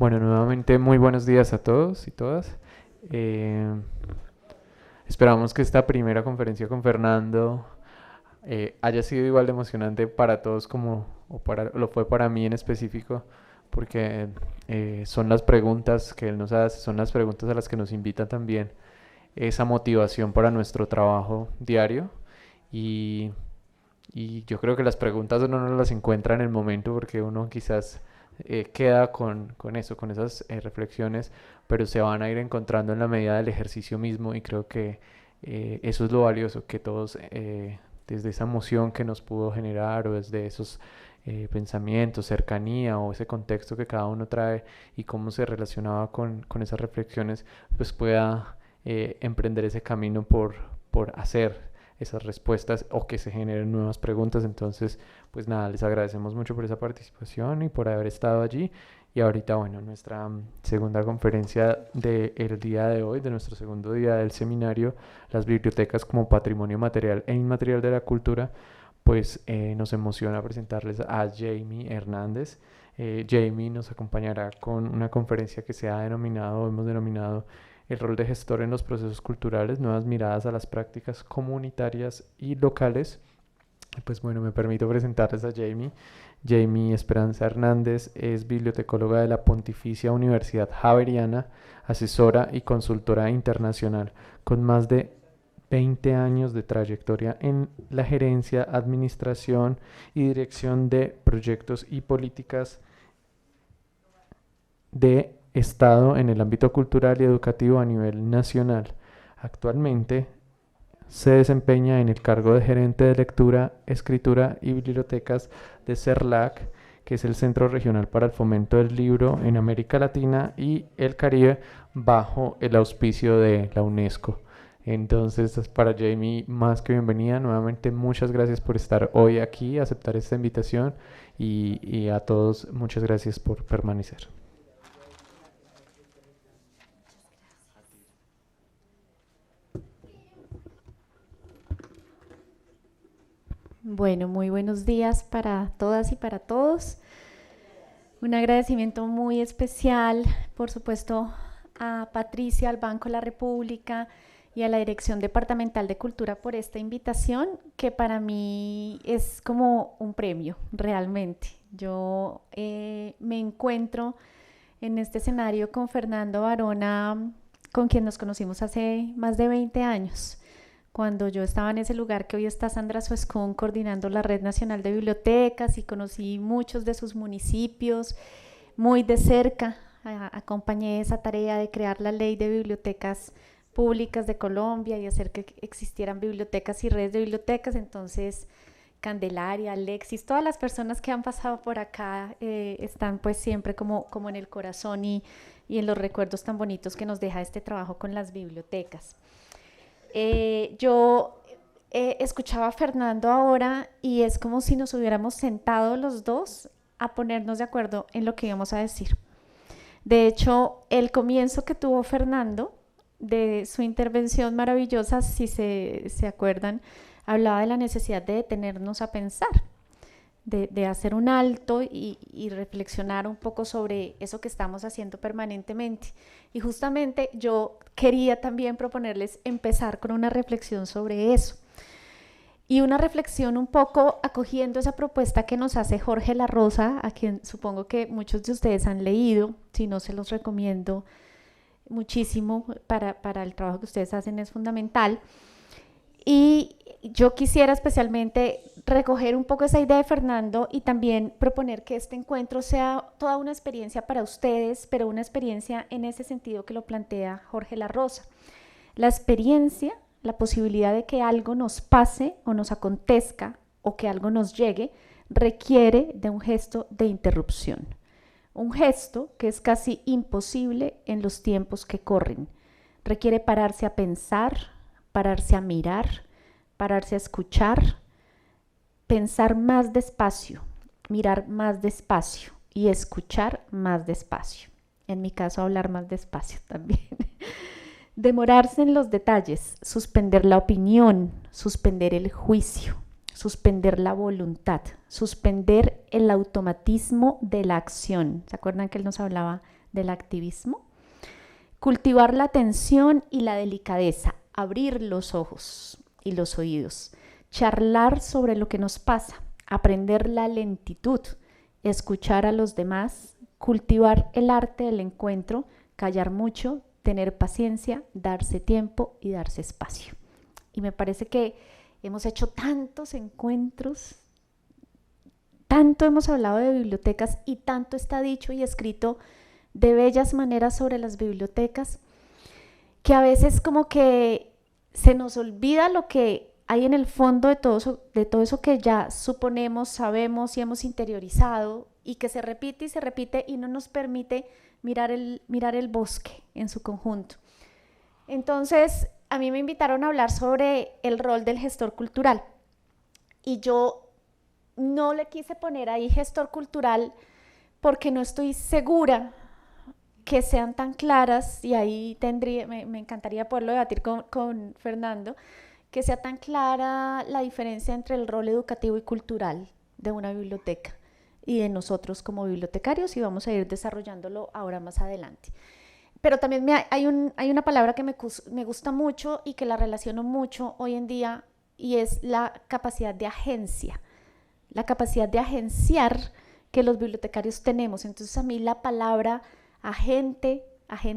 Bueno, nuevamente muy buenos días a todos y todas. Eh, Esperamos que esta primera conferencia con Fernando haya sido igual de emocionante para todos como lo fue para mí en específico, porque son las preguntas que él nos hace, son las preguntas a las que nos invita también esa motivación para nuestro trabajo diario. Y, y yo creo que las preguntas uno no las encuentra en el momento porque uno quizás queda con eso, con esas reflexiones, pero se van a ir encontrando en la medida del ejercicio mismo y creo que eso es lo valioso, que todos desde esa emoción que nos pudo generar o desde esos pensamientos, cercanía o ese contexto que cada uno trae y cómo se relacionaba con esas reflexiones, pues pueda emprender ese camino por hacer esas respuestas o que se generen nuevas preguntas. Entonces, pues nada, les agradecemos mucho por esa participación y por haber estado allí. Y ahorita, bueno, nuestra segunda conferencia del día de hoy, de nuestro segundo día del seminario, las bibliotecas como patrimonio material e inmaterial de la cultura, pues nos emociona presentarles a Jamie Hernández. Jamie nos acompañará con una conferencia que se ha denominado, hemos denominado el rol de gestor en los procesos culturales, nuevas miradas a las prácticas comunitarias y locales. Pues bueno, me permito presentarles a Jamie. Jamie Esperanza Hernández es bibliotecóloga de la Pontificia Universidad Javeriana, asesora y consultora internacional, con más de 20 años de trayectoria en la gerencia, administración y dirección de proyectos y políticas de Estado en el ámbito cultural y educativo a nivel nacional. Actualmente se desempeña en el cargo de gerente de lectura, escritura y bibliotecas de CERLAC, que es el Centro Regional para el Fomento del Libro en América Latina y el Caribe, bajo el auspicio de la UNESCO. Entonces, para Jamie, más que bienvenida. Nuevamente, muchas gracias por estar hoy aquí, aceptar esta invitación y a todos, muchas gracias por permanecer. Bueno, muy buenos días para todas y para todos. Un agradecimiento muy especial, por supuesto, a Patricia, al Banco de la República y a la Dirección Departamental de Cultura por esta invitación, que para mí es como un premio, realmente. Yo me encuentro en este escenario con Fernando Varona, con quien nos conocimos hace más de 20 años, cuando yo estaba en ese lugar que hoy está Sandra Suescún coordinando la Red Nacional de Bibliotecas, y conocí muchos de sus municipios muy de cerca. Acompañé esa tarea de crear la Ley de Bibliotecas Públicas de Colombia y hacer que existieran bibliotecas y redes de bibliotecas. Entonces, Candelaria, Alexis, todas las personas que han pasado por acá están pues siempre como en el corazón y en los recuerdos tan bonitos que nos deja este trabajo con las bibliotecas. Yo escuchaba a Fernando ahora y es como si nos hubiéramos sentado los dos a ponernos de acuerdo en lo que íbamos a decir. De hecho, el comienzo que tuvo Fernando de su intervención maravillosa, si se acuerdan, hablaba de la necesidad de detenernos a pensar, de hacer un alto y reflexionar un poco sobre eso que estamos haciendo permanentemente. Y justamente yo quería también proponerles empezar con una reflexión sobre eso. Y una reflexión un poco acogiendo esa propuesta que nos hace Jorge La Rosa, a quien supongo que muchos de ustedes han leído. Si no, se los recomiendo muchísimo para el trabajo que ustedes hacen, es fundamental. Y yo quisiera especialmente recoger un poco esa idea de Fernando y también proponer que este encuentro sea toda una experiencia para ustedes, pero una experiencia en ese sentido que lo plantea Jorge La Rosa. La experiencia, la posibilidad de que algo nos pase o nos acontezca o que algo nos llegue, requiere de un gesto de interrupción. Un gesto que es casi imposible en los tiempos que corren. Requiere pararse a pensar, pararse a mirar, pararse a escuchar, pensar más despacio, mirar más despacio y escuchar más despacio. En mi caso, hablar más despacio también. Demorarse en los detalles, suspender la opinión, suspender el juicio, suspender la voluntad, suspender el automatismo de la acción. ¿Se acuerdan que él nos hablaba del activismo. Cultivar la atención y la delicadeza, abrir los ojos y los oídos, charlar sobre lo que nos pasa, aprender la lentitud, escuchar a los demás, cultivar el arte del encuentro, callar mucho, tener paciencia, darse tiempo y darse espacio. Y me parece que hemos hecho tantos encuentros, tanto hemos hablado de bibliotecas y tanto está dicho y escrito de bellas maneras sobre las bibliotecas, que a veces como que se nos olvida lo que hay en el fondo de todo eso que ya suponemos, sabemos y hemos interiorizado, y que se repite y no nos permite mirar el bosque en su conjunto. Entonces, a mí me invitaron a hablar sobre el rol del gestor cultural, y yo no le quise poner ahí gestor cultural porque no estoy segura que sean tan claras, y ahí me encantaría poderlo debatir con Fernando, que sea tan clara la diferencia entre el rol educativo y cultural de una biblioteca y de nosotros como bibliotecarios, y vamos a ir desarrollándolo ahora más adelante. Pero también hay una palabra que me gusta mucho y que la relaciono mucho hoy en día, y es la capacidad de agencia, la capacidad de agenciar que los bibliotecarios tenemos. Entonces, a mí la palabra agente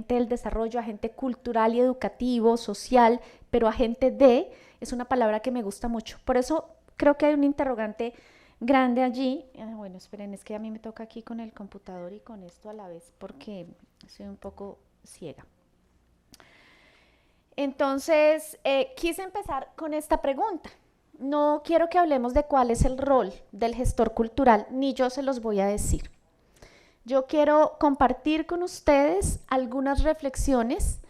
del desarrollo, agente cultural y educativo, social, pero agente de, es una palabra que me gusta mucho. Por eso creo que hay un interrogante grande allí. Bueno, esperen, es que a mí me toca aquí con el computador y con esto a la vez porque soy un poco ciega. Entonces, quise empezar con esta pregunta. No quiero que hablemos de cuál es el rol del gestor cultural, ni yo se los voy a decir. Yo quiero compartir con ustedes algunas reflexiones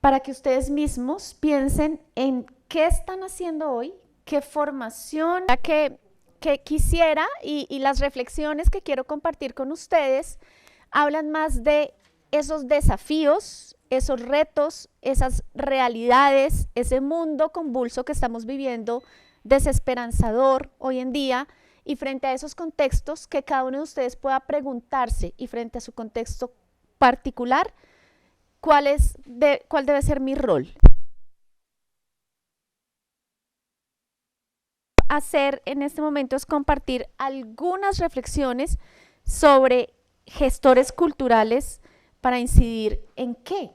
para que ustedes mismos piensen en qué están haciendo hoy, qué formación que quisiera, y las reflexiones que quiero compartir con ustedes hablan más de esos desafíos, esos retos, esas realidades, ese mundo convulso que estamos viviendo, desesperanzador hoy en día, y frente a esos contextos que cada uno de ustedes pueda preguntarse, y frente a su contexto particular, ¿cuál debe ser mi rol? Hacer en este momento es compartir algunas reflexiones sobre gestores culturales para incidir en qué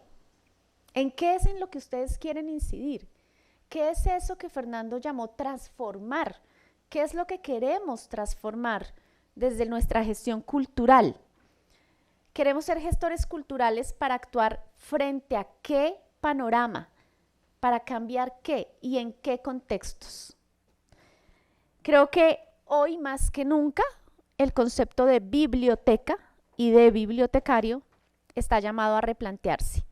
es en lo que ustedes quieren incidir, qué es eso que Fernando llamó transformar, qué es lo que queremos transformar desde nuestra gestión cultural. Queremos ser gestores culturales para actuar frente a qué panorama, para cambiar qué y en qué contextos. Creo que hoy más que nunca el concepto de biblioteca y de bibliotecario está llamado a replantearse,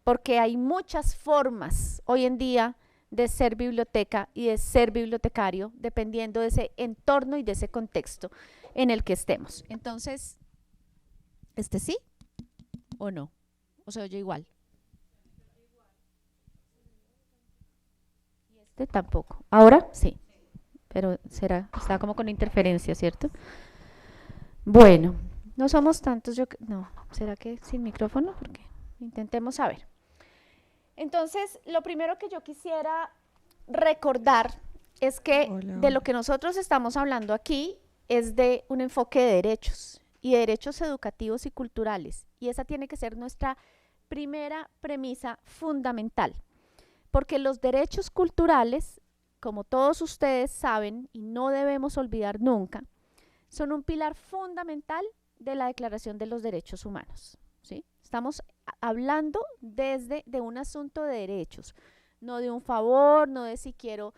porque hay muchas formas hoy en día de ser biblioteca y de ser bibliotecario, dependiendo de ese entorno y de ese contexto en el que estemos. Entonces, ¿este sí o no? ¿O se oye igual? ¿Y este tampoco? ¿Ahora? Sí. Pero está como con interferencia, ¿cierto? Bueno, no somos tantos, no, ¿será que sin micrófono? Porque intentemos saber. Entonces, lo primero que yo quisiera recordar es que de lo que nosotros estamos hablando aquí es de un enfoque de derechos, y de derechos educativos y culturales, y esa tiene que ser nuestra primera premisa fundamental, porque los derechos culturales, como todos ustedes saben y no debemos olvidar nunca, son un pilar fundamental de la Declaración de los Derechos Humanos, ¿sí? Estamos hablando de un asunto de derechos, no de un favor, no de si quiero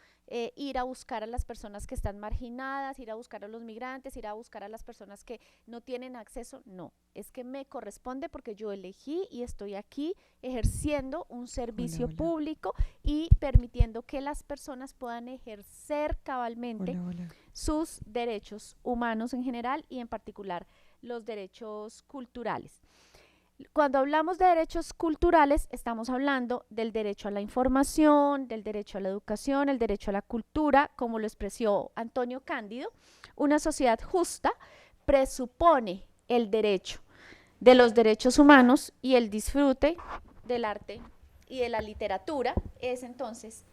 ir a buscar a las personas que están marginadas, ir a buscar a los migrantes, ir a buscar a las personas que no tienen acceso. No, es que me corresponde porque yo elegí y estoy aquí ejerciendo un servicio público y permitiendo que las personas puedan ejercer cabalmente sus derechos humanos en general, y en particular los derechos culturales. Cuando hablamos de derechos culturales, estamos hablando del derecho a la información, del derecho a la educación, el derecho a la cultura, como lo expresó Antonio Cándido. Una sociedad justa presupone el derecho de los derechos humanos y el disfrute del arte y de la literatura es entonces,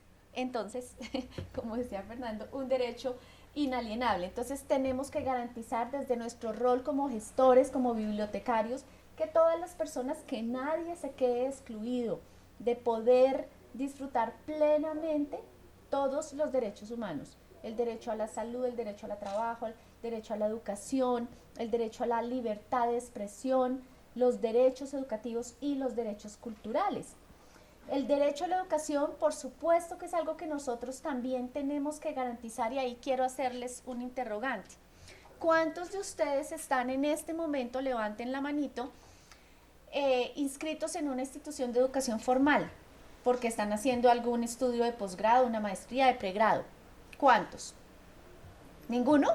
como decía Fernando, un derecho inalienable. Entonces tenemos que garantizar desde nuestro rol como gestores, como bibliotecarios, que todas las personas, que nadie se quede excluido de poder disfrutar plenamente todos los derechos humanos. El derecho a la salud, el derecho al trabajo, el derecho a la educación, el derecho a la libertad de expresión, los derechos educativos y los derechos culturales. El derecho a la educación, por supuesto que es algo que nosotros también tenemos que garantizar, y ahí quiero hacerles un interrogante. ¿Cuántos de ustedes están en este momento, levanten la manito, inscritos en una institución de educación formal? Porque están haciendo algún estudio de posgrado, una maestría, de pregrado. ¿Cuántos? ¿Ninguno?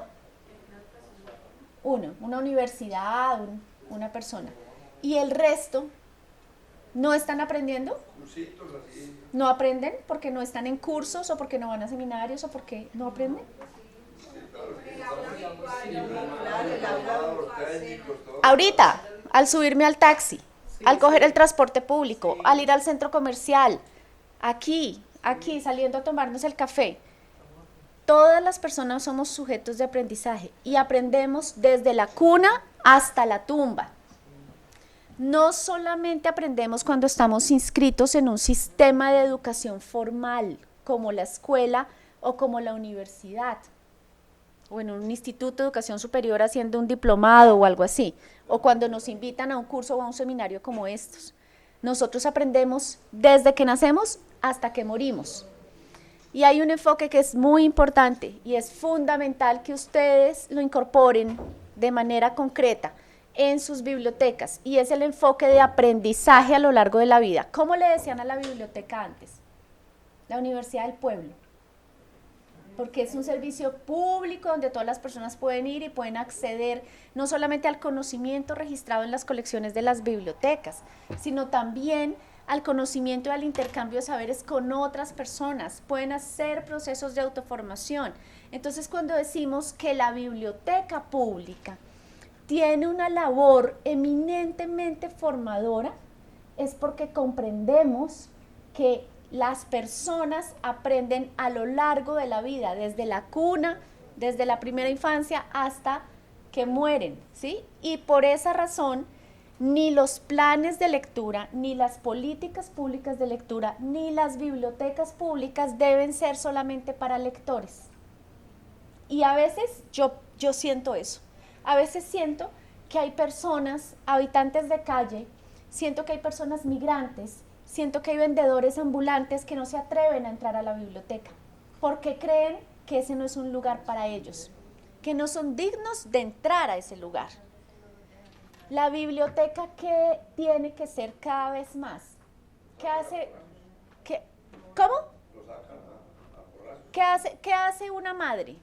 Uno, una universidad, una persona. ¿Y el resto no están aprendiendo? ¿No aprenden porque no están en cursos o porque no van a seminarios o porque no aprenden? Ahorita, al subirme al taxi, al coger el transporte público, al ir al centro comercial, aquí, saliendo a tomarnos el café, todas las personas somos sujetos de aprendizaje y aprendemos desde la cuna hasta la tumba. No solamente aprendemos cuando estamos inscritos en un sistema de educación formal, como la escuela o como la universidad, o en un instituto de educación superior haciendo un diplomado o algo así, o cuando nos invitan a un curso o a un seminario como estos. Nosotros aprendemos desde que nacemos hasta que morimos. Y hay un enfoque que es muy importante y es fundamental que ustedes lo incorporen de manera concreta en sus bibliotecas, y es el enfoque de aprendizaje a lo largo de la vida. ¿Cómo le decían a la biblioteca antes? La Universidad del Pueblo, porque es un servicio público donde todas las personas pueden ir y pueden acceder no solamente al conocimiento registrado en las colecciones de las bibliotecas, sino también al conocimiento y al intercambio de saberes con otras personas, pueden hacer procesos de autoformación. Entonces, cuando decimos que la biblioteca pública tiene una labor eminentemente formadora, es porque comprendemos que las personas aprenden a lo largo de la vida, desde la cuna, desde la primera infancia hasta que mueren, ¿sí? Y por esa razón, ni los planes de lectura, ni las políticas públicas de lectura, ni las bibliotecas públicas deben ser solamente para lectores. Y a veces yo siento eso. A veces siento que hay personas, habitantes de calle, siento que hay personas migrantes, siento que hay vendedores ambulantes que no se atreven a entrar a la biblioteca porque creen que ese no es un lugar para ellos, que no son dignos de entrar a ese lugar. La biblioteca, ¿qué tiene que ser cada vez más? ¿Qué hace? ¿Cómo? ¿Qué hace una madre?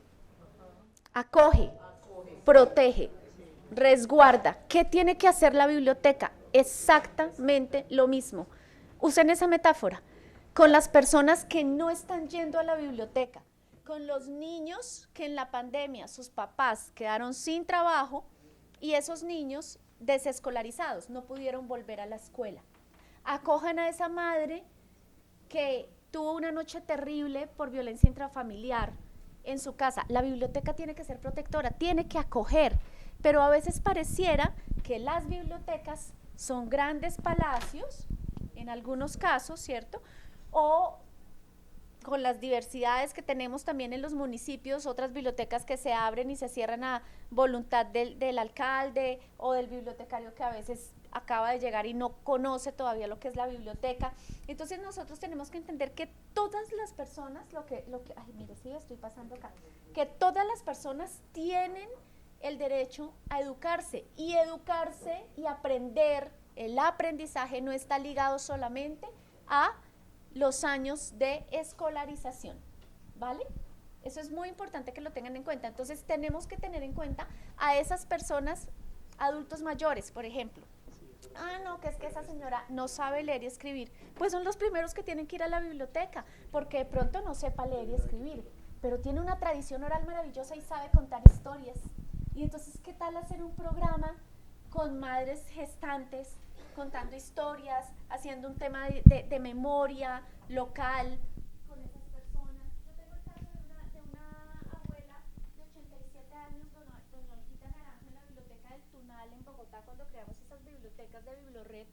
Acoge, protege, resguarda. ¿Qué tiene que hacer la biblioteca? Exactamente lo mismo. Usen esa metáfora. Con las personas que no están yendo a la biblioteca, con los niños que en la pandemia sus papás quedaron sin trabajo y esos niños desescolarizados, no pudieron volver a la escuela. Acojan a esa madre que tuvo una noche terrible por violencia intrafamiliar en su casa. La biblioteca tiene que ser protectora, tiene que acoger, pero a veces pareciera que las bibliotecas son grandes palacios, en algunos casos, ¿cierto? O con las diversidades que tenemos también en los municipios, otras bibliotecas que se abren y se cierran a voluntad del alcalde o del bibliotecario que a veces acaba de llegar y no conoce todavía lo que es la biblioteca. Entonces nosotros tenemos que entender que todas las personas, ay, mire, sí, estoy pasando acá, que todas las personas tienen el derecho a educarse y aprender. El aprendizaje no está ligado solamente a los años de escolarización, ¿vale? Eso es muy importante que lo tengan en cuenta. Entonces tenemos que tener en cuenta a esas personas, adultos mayores, por ejemplo. Ah, no, que es que esa señora no sabe leer y escribir. Pues son los primeros que tienen que ir a la biblioteca, porque de pronto no sepa leer y escribir, pero tiene una tradición oral maravillosa y sabe contar historias. Y entonces, ¿qué tal hacer un programa con madres gestantes, contando historias, haciendo un tema de memoria local con esas personas. Yo tengo el caso de una abuela de 87 años, doña Olguita Naranjo, en la biblioteca del Tunal en Bogotá, cuando creamos esas bibliotecas de Biblored.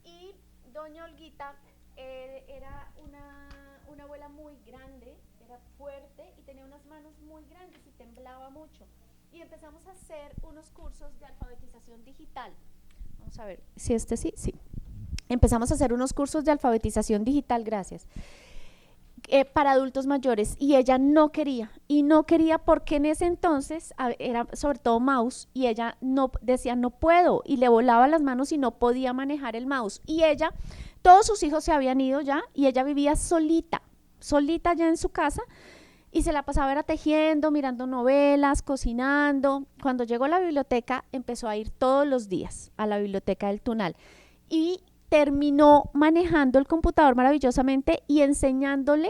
Y doña Olguita era una abuela muy grande, era fuerte y tenía unas manos muy grandes y temblaba mucho. Y empezamos a hacer unos cursos de alfabetización digital. Vamos a ver si sí. Empezamos a hacer unos cursos de alfabetización digital, gracias, para adultos mayores, y ella no quería porque en ese entonces era sobre todo mouse, y ella no decía no puedo, y le volaba las manos y no podía manejar el mouse, y ella, todos sus hijos se habían ido ya, y ella vivía solita ya en su casa, y se la pasaba era tejiendo, mirando novelas, cocinando. Cuando llegó a la biblioteca, empezó a ir todos los días a la biblioteca del Tunal y terminó manejando el computador maravillosamente y enseñándole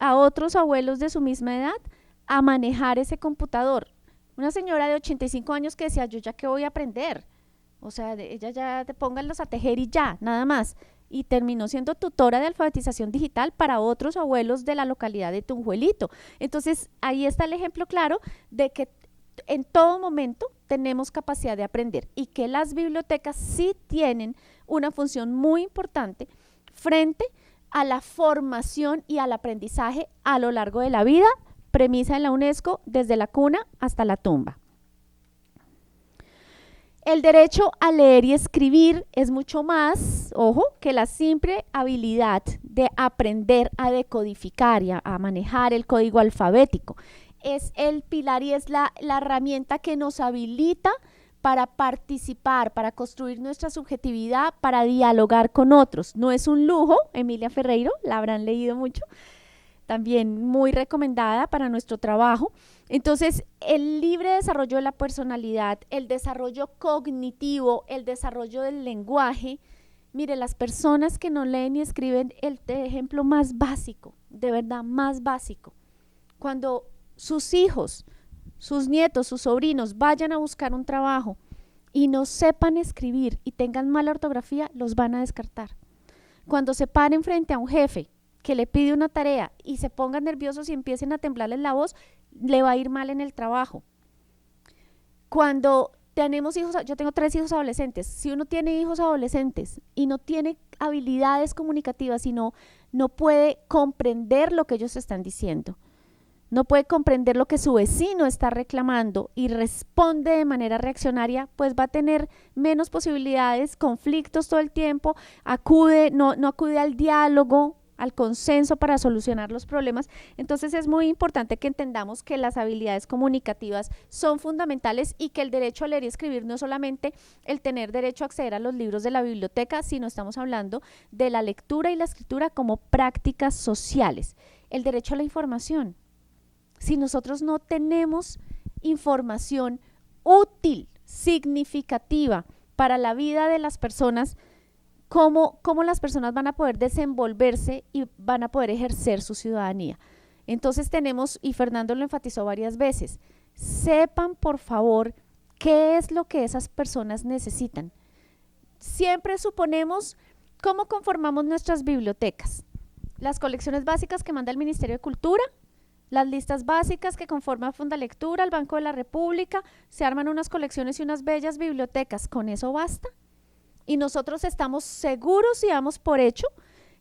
a otros abuelos de su misma edad a manejar ese computador. Una señora de 85 años que decía, yo ya qué voy a aprender, o sea, ella ya te pónganlos a tejer y ya, nada más. Y terminó siendo tutora de alfabetización digital para otros abuelos de la localidad de Tunjuelito. Entonces, ahí está el ejemplo claro de que en todo momento tenemos capacidad de aprender y que las bibliotecas sí tienen una función muy importante frente a la formación y al aprendizaje a lo largo de la vida, premisa de la UNESCO, desde la cuna hasta la tumba. El derecho a leer y escribir es mucho más, ojo, que la simple habilidad de aprender a decodificar y a manejar el código alfabético. Es el pilar y es la herramienta que nos habilita para participar, para construir nuestra subjetividad, para dialogar con otros. No es un lujo, Emilia Ferreiro, la habrán leído mucho, también muy recomendada para nuestro trabajo. Entonces, el libre desarrollo de la personalidad, el desarrollo cognitivo, el desarrollo del lenguaje. Mire, las personas que no leen y escriben, el ejemplo más básico, de verdad más básico, cuando sus hijos, sus nietos, sus sobrinos vayan a buscar un trabajo y no sepan escribir y tengan mala ortografía, los van a descartar. Cuando se paren frente a un jefe que le pide una tarea y se pongan nerviosos y empiecen a temblarles la voz, le va a ir mal en el trabajo. Cuando tenemos hijos, yo tengo 3 hijos adolescentes, si uno tiene hijos adolescentes y no tiene habilidades comunicativas y no puede comprender lo que ellos están diciendo, no puede comprender lo que su vecino está reclamando y responde de manera reaccionaria, pues va a tener menos posibilidades, conflictos todo el tiempo, no acude al diálogo, al consenso para solucionar los problemas. Entonces es muy importante que entendamos que las habilidades comunicativas son fundamentales y que el derecho a leer y escribir no es solamente el tener derecho a acceder a los libros de la biblioteca, sino estamos hablando de la lectura y la escritura como prácticas sociales. El derecho a la información. Si nosotros no tenemos información útil, significativa para la vida de las personas, ¿cómo las personas van a poder desenvolverse y van a poder ejercer su ciudadanía? Entonces tenemos, y Fernando lo enfatizó varias veces, sepan por favor qué es lo que esas personas necesitan. Siempre suponemos cómo conformamos nuestras bibliotecas. Las colecciones básicas que manda el Ministerio de Cultura, las listas básicas que conforman Fundalectura, el Banco de la República, se arman unas colecciones y unas bellas bibliotecas. ¿Con eso basta? Y nosotros estamos seguros y damos por hecho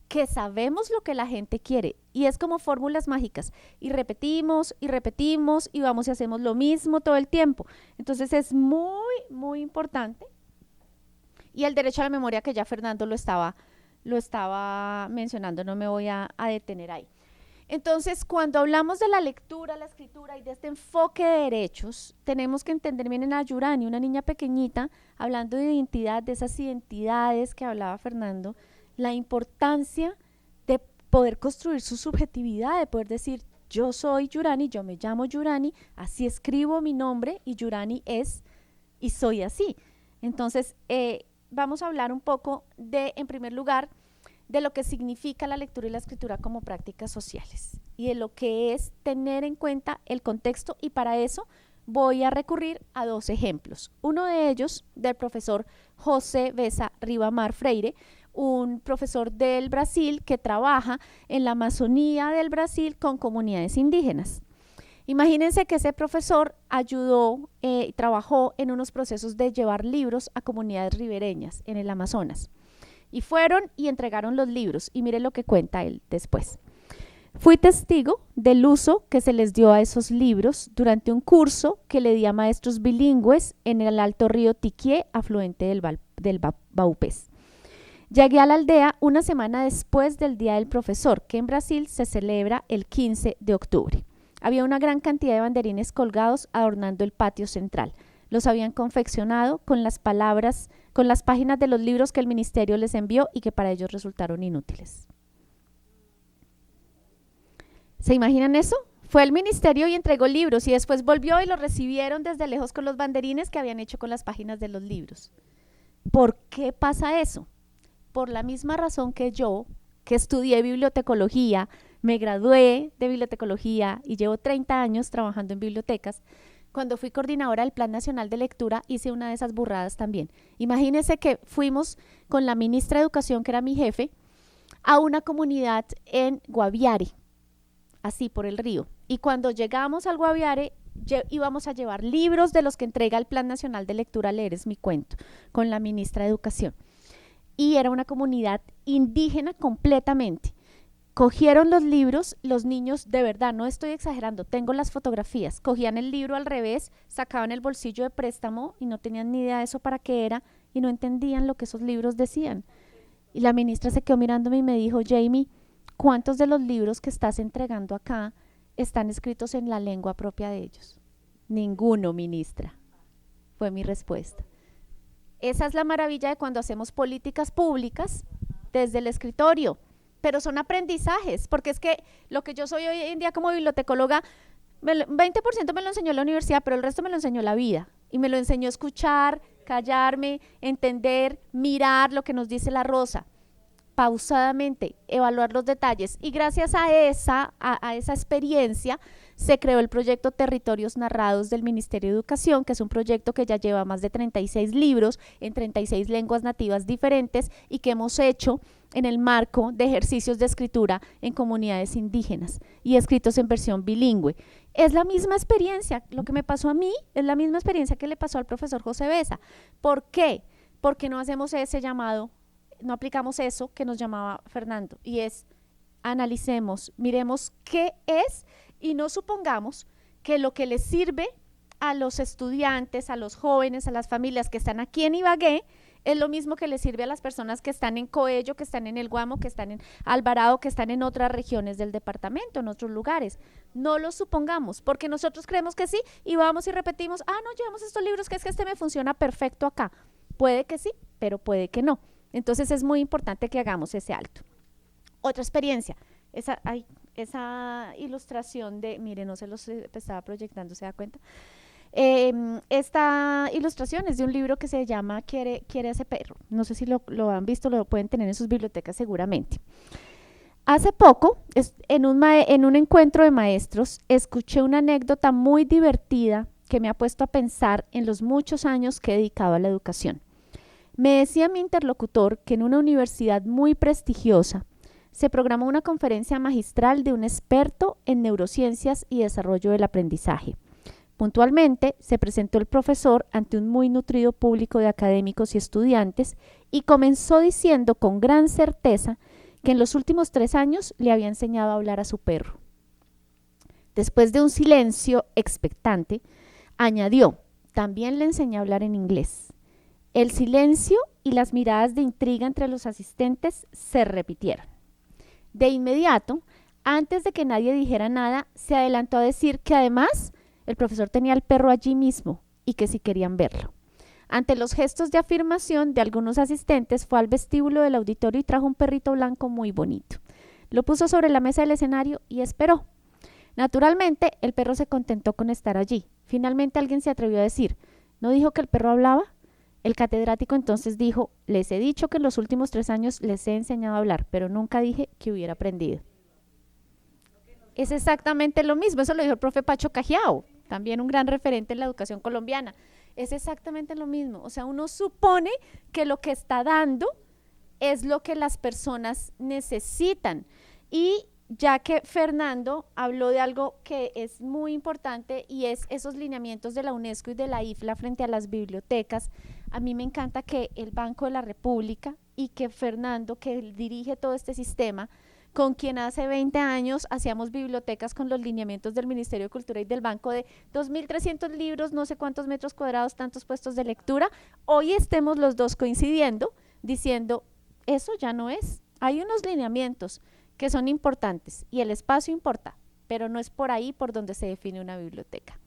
que sabemos lo que la gente quiere. Y es como fórmulas mágicas. Y repetimos y vamos y hacemos lo mismo todo el tiempo. Entonces es muy, muy importante. Y el derecho a la memoria, que ya Fernando lo estaba mencionando, no me voy a detener ahí. Entonces, cuando hablamos de la lectura, la escritura y de este enfoque de derechos, tenemos que entender bien a Yurani, una niña pequeñita, hablando de identidad, de esas identidades que hablaba Fernando, la importancia de poder construir su subjetividad, de poder decir, yo soy Yurani, yo me llamo Yurani, así escribo mi nombre y Yurani es y soy así. Entonces, vamos a hablar un poco en primer lugar, de lo que significa la lectura y la escritura como prácticas sociales y de lo que es tener en cuenta el contexto, y para eso voy a recurrir a dos ejemplos. Uno de ellos del profesor José Bessa Ribamar Freire, un profesor del Brasil que trabaja en la Amazonía del Brasil con comunidades indígenas. Imagínense que ese profesor ayudó, trabajó en unos procesos de llevar libros a comunidades ribereñas en el Amazonas. Y fueron y entregaron los libros. Y mire lo que cuenta él después. Fui testigo del uso que se les dio a esos libros durante un curso que le di a maestros bilingües en el alto río Tiquié, afluente del Baupés. Llegué a la aldea una semana después del Día del Profesor, que en Brasil se celebra el 15 de octubre. Había una gran cantidad de banderines colgados adornando el patio central. Los habían confeccionado con las páginas de los libros que el ministerio les envió y que para ellos resultaron inútiles. ¿Se imaginan eso? Fue el ministerio y entregó libros y después volvió y los recibieron desde lejos con los banderines que habían hecho con las páginas de los libros. ¿Por qué pasa eso? Por la misma razón que yo, que estudié bibliotecología, me gradué de bibliotecología y llevo 30 años trabajando en bibliotecas. Cuando fui coordinadora del Plan Nacional de Lectura, hice una de esas burradas también. Imagínense que fuimos con la ministra de Educación, que era mi jefe, a una comunidad en Guaviare, así por el río. Y cuando llegamos al Guaviare, íbamos a llevar libros de los que entrega el Plan Nacional de Lectura, Leer es mi cuento, con la ministra de Educación. Y era una comunidad indígena completamente. Cogieron los libros, los niños, de verdad, no estoy exagerando, tengo las fotografías, cogían el libro al revés, sacaban el bolsillo de préstamo y no tenían ni idea de eso para qué era y no entendían lo que esos libros decían. Y la ministra se quedó mirándome y me dijo, Jamie, ¿cuántos de los libros que estás entregando acá están escritos en la lengua propia de ellos? Ninguno, ministra, fue mi respuesta. Esa es la maravilla de cuando hacemos políticas públicas desde el escritorio. Pero son aprendizajes, porque es que lo que yo soy hoy en día como bibliotecóloga, 20% me lo enseñó la universidad, pero el resto me lo enseñó la vida. Y me lo enseñó a escuchar, callarme, entender, mirar lo que nos dice la Rosa, pausadamente, evaluar los detalles. Y gracias a esa experiencia se creó el proyecto Territorios Narrados del Ministerio de Educación, que es un proyecto que ya lleva más de 36 libros en 36 lenguas nativas diferentes y que hemos hecho en el marco de ejercicios de escritura en comunidades indígenas y escritos en versión bilingüe. Es la misma experiencia, lo que me pasó a mí es la misma experiencia que le pasó al profesor José Bessa. ¿Por qué? Porque no hacemos ese llamado, no aplicamos eso que nos llamaba Fernando, y es analicemos, miremos qué es y no supongamos que lo que les sirve a los estudiantes, a los jóvenes, a las familias que están aquí en Ibagué es lo mismo que les sirve a las personas que están en Coello, que están en el Guamo, que están en Alvarado, que están en otras regiones del departamento, en otros lugares. No lo supongamos, porque nosotros creemos que sí y vamos y repetimos, no, llevamos estos libros, que es que este me funciona perfecto acá. Puede que sí, pero puede que no. Entonces es muy importante que hagamos ese alto. Otra experiencia, esa ilustración de, mire, no se los estaba proyectando, ¿se da cuenta? Esta ilustración es de un libro que se llama Quiere ese perro. No sé si lo han visto, lo pueden tener en sus bibliotecas seguramente. Hace poco, en un encuentro de maestros, escuché una anécdota muy divertida que me ha puesto a pensar en los muchos años que he dedicado a la educación. Me decía mi interlocutor que en una universidad muy prestigiosa se programó una conferencia magistral de un experto en neurociencias y desarrollo del aprendizaje. Puntualmente, se presentó el profesor ante un muy nutrido público de académicos y estudiantes y comenzó diciendo con gran certeza que en los últimos 3 años le había enseñado a hablar a su perro. Después de un silencio expectante, añadió, también le enseñé a hablar en inglés. El silencio y las miradas de intriga entre los asistentes se repitieron. De inmediato, antes de que nadie dijera nada, se adelantó a decir que además el profesor tenía al perro allí mismo y que si querían verlo. Ante los gestos de afirmación de algunos asistentes, fue al vestíbulo del auditorio y trajo un perrito blanco muy bonito. Lo puso sobre la mesa del escenario y esperó. Naturalmente, el perro se contentó con estar allí. Finalmente alguien se atrevió a decir, ¿no dijo que el perro hablaba? El catedrático entonces dijo, les he dicho que en los últimos 3 años les he enseñado a hablar, pero nunca dije que hubiera aprendido. Es exactamente lo mismo, eso lo dijo el profe Pacho Cajiao. también un gran referente en la educación colombiana. Es exactamente lo mismo, o sea, uno supone que lo que está dando es lo que las personas necesitan. Y ya que Fernando habló de algo que es muy importante y es esos lineamientos de la UNESCO y de la IFLA frente a las bibliotecas, a mí me encanta que el Banco de la República y que Fernando, que dirige todo este sistema, con quien hace 20 años hacíamos bibliotecas con los lineamientos del Ministerio de Cultura y del Banco de 2.300 libros, no sé cuántos metros cuadrados, tantos puestos de lectura, hoy estemos los dos coincidiendo, diciendo, eso ya no es, hay unos lineamientos que son importantes y el espacio importa, pero no es por ahí por donde se define una biblioteca.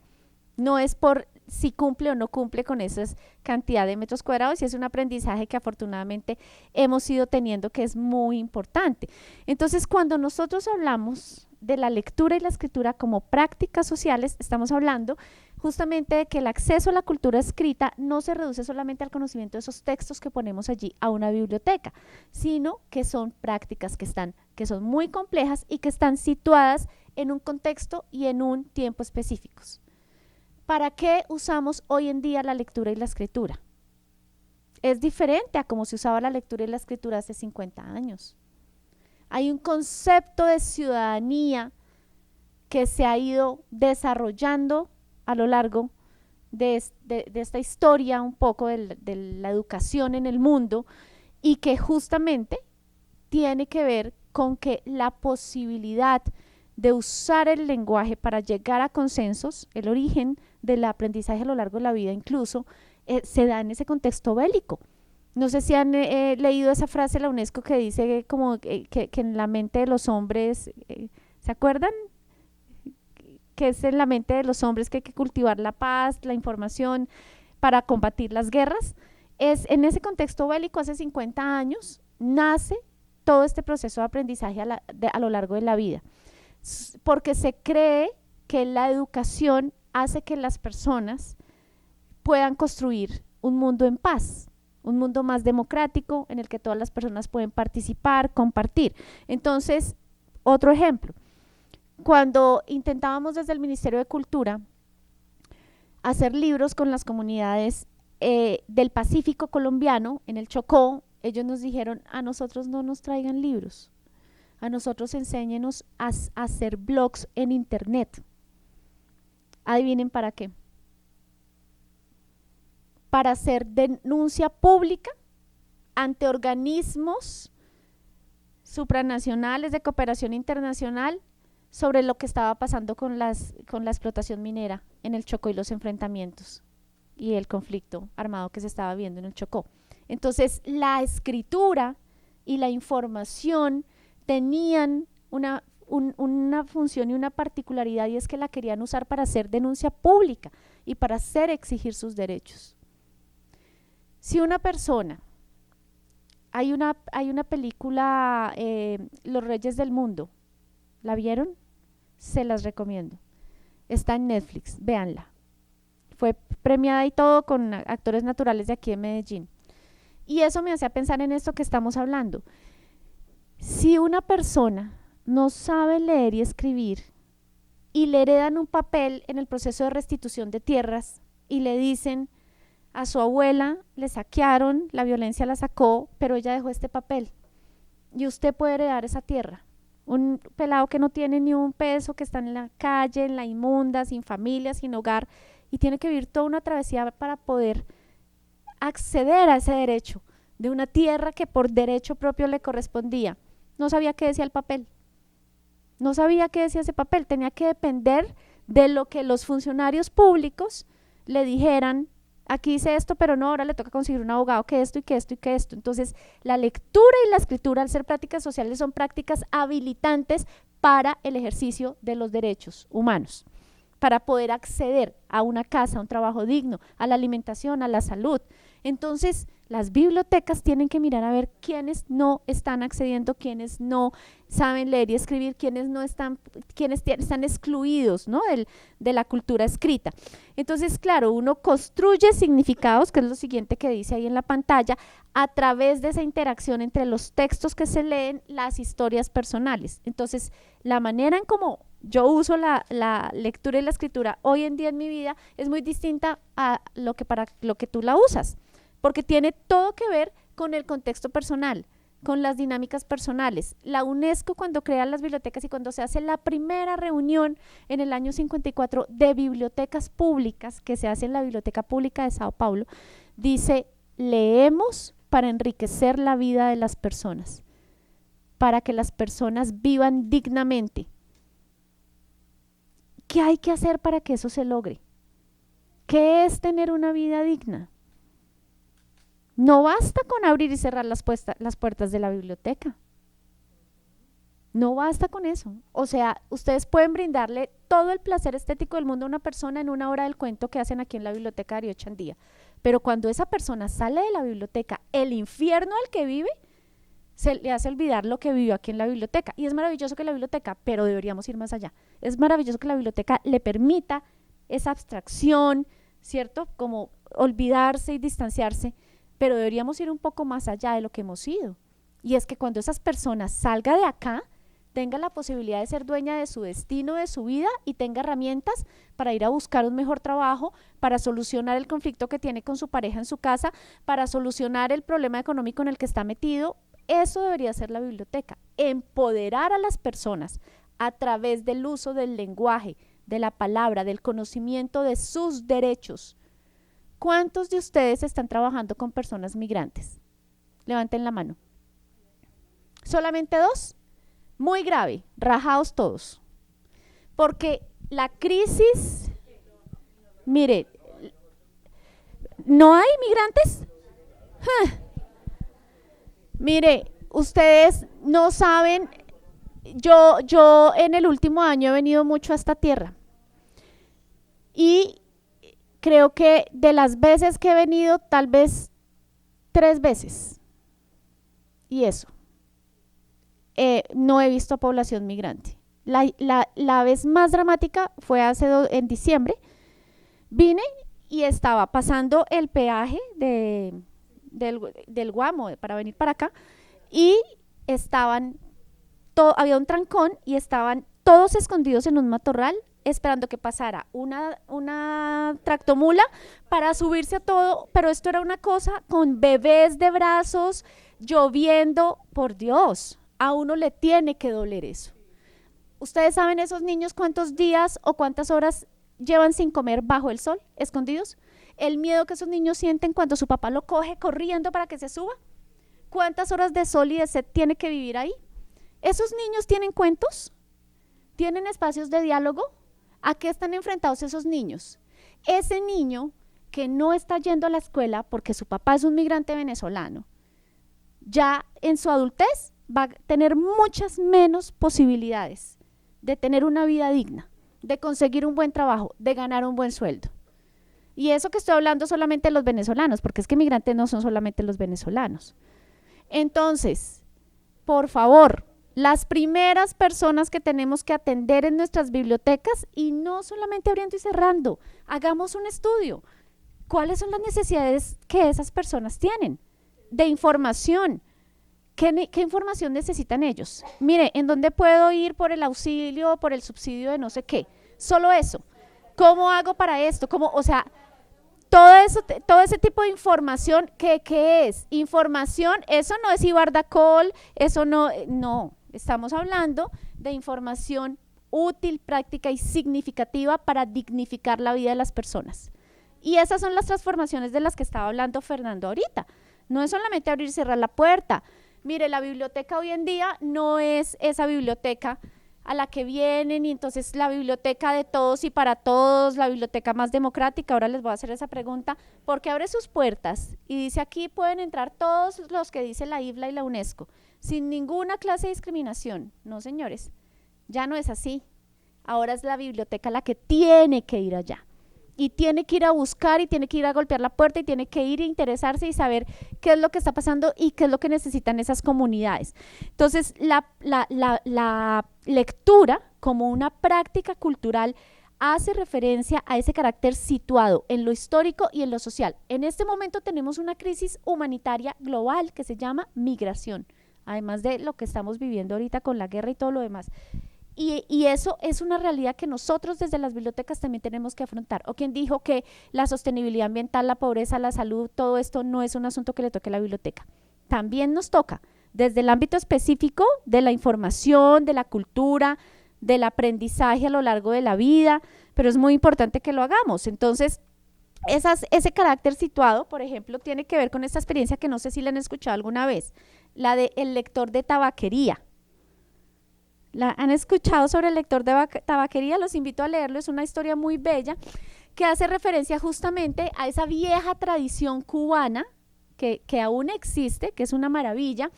No es por si cumple o no cumple con esa cantidad de metros cuadrados, y es un aprendizaje que afortunadamente hemos ido teniendo, que es muy importante. Entonces, cuando nosotros hablamos de la lectura y la escritura como prácticas sociales, estamos hablando justamente de que el acceso a la cultura escrita no se reduce solamente al conocimiento de esos textos que ponemos allí a una biblioteca, sino que son prácticas que son muy complejas y que están situadas en un contexto y en un tiempo específicos. ¿Para qué usamos hoy en día la lectura y la escritura? Es diferente a cómo se usaba la lectura y la escritura hace 50 años. Hay un concepto de ciudadanía que se ha ido desarrollando a lo largo de esta historia un poco de la educación en el mundo, y que justamente tiene que ver con que la posibilidad de usar el lenguaje para llegar a consensos, el origen del aprendizaje a lo largo de la vida incluso, se da en ese contexto bélico. No sé si han leído esa frase de la UNESCO que dice como que en la mente de los hombres, ¿se acuerdan? Que es en la mente de los hombres que hay que cultivar la paz, la información para combatir las guerras. Es en ese contexto bélico, hace 50 años, nace todo este proceso de aprendizaje a lo largo de la vida, porque se cree que la educación hace que las personas puedan construir un mundo en paz, un mundo más democrático en el que todas las personas pueden participar, compartir. Entonces, otro ejemplo, cuando intentábamos desde el Ministerio de Cultura hacer libros con las comunidades del Pacífico colombiano, en el Chocó, ellos nos dijeron, a nosotros no nos traigan libros, a nosotros enséñenos a hacer blogs en internet. Adivinen para qué. Para hacer denuncia pública ante organismos supranacionales de cooperación internacional sobre lo que estaba pasando con la explotación minera en el Chocó y los enfrentamientos y el conflicto armado que se estaba viendo en el Chocó. Entonces, la escritura y la información tenían una función y una particularidad, y es que la querían usar para hacer denuncia pública y para exigir sus derechos. Si una persona, hay una película, Los Reyes del Mundo, ¿la vieron? Se las recomiendo. Está en Netflix, véanla. Fue premiada y todo con actores naturales de aquí en Medellín. Y eso me hacía pensar en esto que estamos hablando. Si una persona no sabe leer y escribir y le heredan un papel en el proceso de restitución de tierras y le dicen a su abuela, le saquearon, la violencia la sacó, pero ella dejó este papel y usted puede heredar esa tierra. Un pelado que no tiene ni un peso, que está en la calle, en la inmunda, sin familia, sin hogar, y tiene que vivir toda una travesía para poder acceder a ese derecho de una tierra que por derecho propio le correspondía. No sabía qué decía el papel, no sabía qué decía ese papel, tenía que depender de lo que los funcionarios públicos le dijeran, aquí dice esto, pero no, ahora le toca conseguir un abogado que esto y que esto y que esto. Entonces, la lectura y la escritura, al ser prácticas sociales, son prácticas habilitantes para el ejercicio de los derechos humanos, para poder acceder a una casa, a un trabajo digno, a la alimentación, a la salud. Entonces, las bibliotecas tienen que mirar a ver quiénes no están accediendo, quiénes no saben leer y escribir, quiénes están excluidos, ¿no?, de la cultura escrita. Entonces, claro, uno construye significados, que es lo siguiente que dice ahí en la pantalla, a través de esa interacción entre los textos que se leen, las historias personales. Entonces, la manera en cómo yo uso la lectura y la escritura hoy en día en mi vida es muy distinta a lo que para lo que tú la usas, porque tiene todo que ver con el contexto personal, con las dinámicas personales. La UNESCO, cuando crea las bibliotecas y cuando se hace la primera reunión en el año 54 de bibliotecas públicas, que se hace en la Biblioteca Pública de Sao Paulo, dice: leemos para enriquecer la vida de las personas, para que las personas vivan dignamente. ¿Qué hay que hacer para que eso se logre? ¿Qué es tener una vida digna? No basta con abrir y cerrar las puertas de la biblioteca. No basta con eso. O sea, ustedes pueden brindarle todo el placer estético del mundo a una persona en una hora del cuento que hacen aquí en la biblioteca de Ariochandía. Pero cuando esa persona sale de la biblioteca, el infierno al que vive, se le hace olvidar lo que vivió aquí en la biblioteca. Y es maravilloso que la biblioteca, pero deberíamos ir más allá. Es maravilloso que la biblioteca le permita esa abstracción, ¿cierto? Como olvidarse y distanciarse, pero deberíamos ir un poco más allá de lo que hemos ido. Y es que cuando esas personas salga de acá, tenga la posibilidad de ser dueña de su destino, de su vida, y tenga herramientas para ir a buscar un mejor trabajo, para solucionar el conflicto que tiene con su pareja en su casa, para solucionar el problema económico en el que está metido. Eso debería ser la biblioteca, empoderar a las personas a través del uso del lenguaje, de la palabra, del conocimiento de sus derechos. ¿Cuántos de ustedes están trabajando con personas migrantes? Levanten la mano. ¿Solamente 2? Muy grave, rajaos todos. Porque la crisis, mire, ¿no hay migrantes? Mire, ustedes no saben, yo en el último año he venido mucho a esta tierra y creo que de las veces que he venido, tal vez 3 veces, y eso, no he visto población migrante. La vez más dramática fue en diciembre. Vine y estaba pasando el peaje del Guamo para venir para acá, y había un trancón y estaban todos escondidos en un matorral esperando que pasara una tractomula para subirse a todo, pero esto era una cosa con bebés de brazos, lloviendo. Por Dios, a uno le tiene que doler eso. ¿Ustedes saben esos niños cuántos días o cuántas horas llevan sin comer bajo el sol, escondidos? El miedo que esos niños sienten cuando su papá lo coge corriendo para que se suba. ¿Cuántas horas de sol y de sed tiene que vivir ahí? ¿Esos niños tienen cuentos? ¿Tienen espacios de diálogo? ¿A qué están enfrentados esos niños? Ese niño que no está yendo a la escuela porque su papá es un migrante venezolano, ya en su adultez va a tener muchas menos posibilidades de tener una vida digna, de conseguir un buen trabajo, de ganar un buen sueldo. Y eso que estoy hablando solamente de los venezolanos, porque es que migrantes no son solamente los venezolanos. Entonces, por favor, las primeras personas que tenemos que atender en nuestras bibliotecas, y no solamente abriendo y cerrando, hagamos un estudio. ¿Cuáles son las necesidades que esas personas tienen de información? ¿Qué información necesitan ellos? Mire, ¿en dónde puedo ir por el auxilio, por el subsidio de no sé qué? Solo eso. ¿Cómo hago para esto? O sea, todo ese tipo de información, ¿qué es? Información, eso no es Ibardacol, eso no, estamos hablando de información útil, práctica y significativa para dignificar la vida de las personas. Y esas son las transformaciones de las que estaba hablando Fernando ahorita. No es solamente abrir y cerrar la puerta. Mire, la biblioteca hoy en día no es esa biblioteca a la que vienen y entonces la biblioteca de todos y para todos, la biblioteca más democrática. Ahora les voy a hacer esa pregunta, porque abre sus puertas y dice: aquí pueden entrar todos los que dice la IVLA y la UNESCO, sin ninguna clase de discriminación. No, señores, ya no es así. Ahora es la biblioteca la que tiene que ir allá. Y tiene que ir a buscar y tiene que ir a golpear la puerta y tiene que ir a interesarse y saber qué es lo que está pasando y qué es lo que necesitan esas comunidades. Entonces, la lectura como una práctica cultural hace referencia a ese carácter situado en lo histórico y en lo social. En este momento tenemos una crisis humanitaria global que se llama migración, además de lo que estamos viviendo ahorita con la guerra y todo lo demás. y eso es una realidad que nosotros desde las bibliotecas también tenemos que afrontar. O quien dijo que la sostenibilidad ambiental, la pobreza, la salud, todo esto no es un asunto que le toque a la biblioteca. También nos toca, desde el ámbito específico de la información, de la cultura, del aprendizaje a lo largo de la vida, pero es muy importante que lo hagamos. Entonces, ese carácter situado, por ejemplo, tiene que ver con esta experiencia que no sé si la han escuchado alguna vez, la de el lector de tabaquería. ¿La han escuchado sobre el lector de tabaquería? Los invito a leerlo, es una historia muy bella que hace referencia justamente a esa vieja tradición cubana que aún existe, que es una maravilla,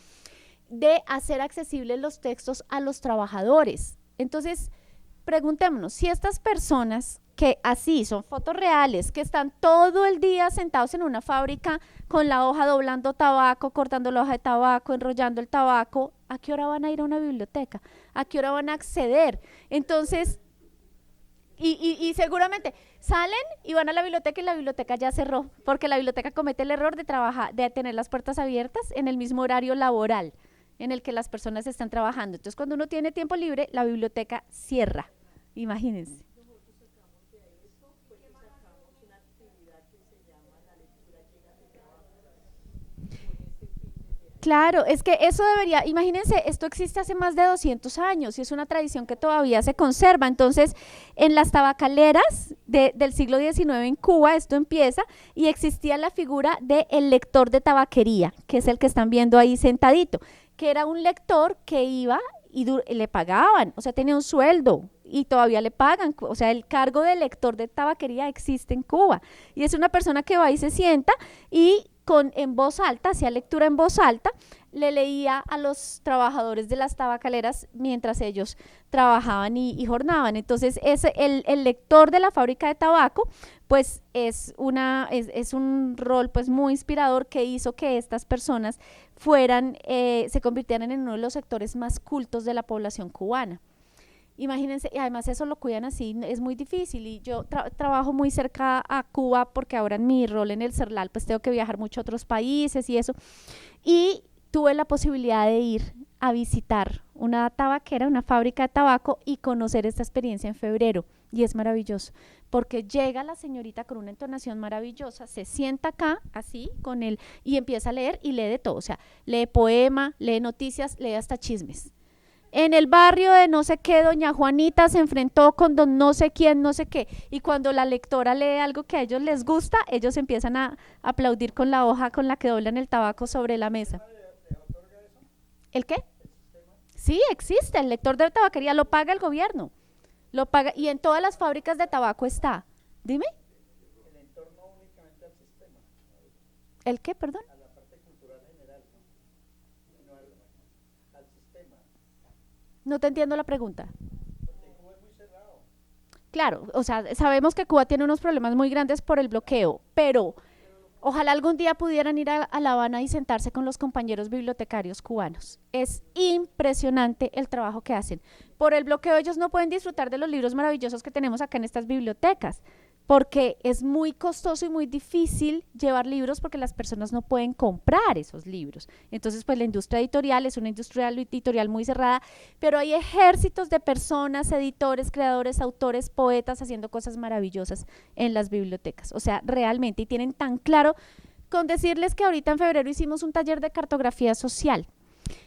de hacer accesibles los textos a los trabajadores. Entonces, preguntémonos, si estas personas que así son fotos reales, que están todo el día sentados en una fábrica con la hoja doblando tabaco, cortando la hoja de tabaco, enrollando el tabaco, ¿a qué hora van a ir a una biblioteca? ¿A qué hora van a acceder? Entonces, y seguramente salen y van a la biblioteca y la biblioteca ya cerró, porque la biblioteca comete el error de tener las puertas abiertas en el mismo horario laboral en el que las personas están trabajando. Entonces, cuando uno tiene tiempo libre, la biblioteca cierra. Imagínense. Claro, es que eso debería, imagínense, esto existe hace más de 200 años y es una tradición que todavía se conserva. Entonces, en las tabacaleras del siglo XIX en Cuba, esto empieza y existía la figura del lector de tabaquería, que es el que están viendo ahí sentadito, que era un lector que iba y le pagaban, o sea, tenía un sueldo y todavía le pagan, o sea, el cargo de lector de tabaquería existe en Cuba y es una persona que va y se sienta y en voz alta, hacía lectura en voz alta, le leía a los trabajadores de las tabacaleras mientras ellos trabajaban y jornaban. Entonces, el lector de la fábrica de tabaco, pues es un rol pues muy inspirador que hizo que estas personas se convirtieran en uno de los sectores más cultos de la población cubana. Imagínense, y además eso lo cuidan así, es muy difícil y yo trabajo muy cerca a Cuba porque ahora en mi rol en el CERLAL pues tengo que viajar mucho a otros países y eso, y tuve la posibilidad de ir a visitar una tabaquera, una fábrica de tabaco y conocer esta experiencia en febrero y es maravilloso porque llega la señorita con una entonación maravillosa, se sienta acá así con él y empieza a leer y lee de todo, o sea, lee poema, lee noticias, lee hasta chismes. En el barrio de no sé qué, doña Juanita se enfrentó con don no sé quién, no sé qué. Y cuando la lectora lee algo que a ellos les gusta, ellos empiezan a aplaudir con la hoja con la que doblan el tabaco sobre la mesa. ¿El qué? Sí, existe. El lector de tabaquería lo paga el gobierno. Lo paga, y en todas las fábricas de tabaco está. Dime. ¿El qué, perdón? No te entiendo la pregunta. Claro, o sea, sabemos que Cuba tiene unos problemas muy grandes por el bloqueo, pero ojalá algún día pudieran ir a La Habana y sentarse con los compañeros bibliotecarios cubanos. Es impresionante el trabajo que hacen. Por el bloqueo ellos no pueden disfrutar de los libros maravillosos que tenemos acá en estas bibliotecas, porque es muy costoso y muy difícil llevar libros porque las personas no pueden comprar esos libros. Entonces, pues la industria editorial es una industria editorial muy cerrada, pero hay ejércitos de personas, editores, creadores, autores, poetas haciendo cosas maravillosas en las bibliotecas. O sea, realmente, y tienen tan claro con decirles que ahorita en febrero hicimos un taller de cartografía social.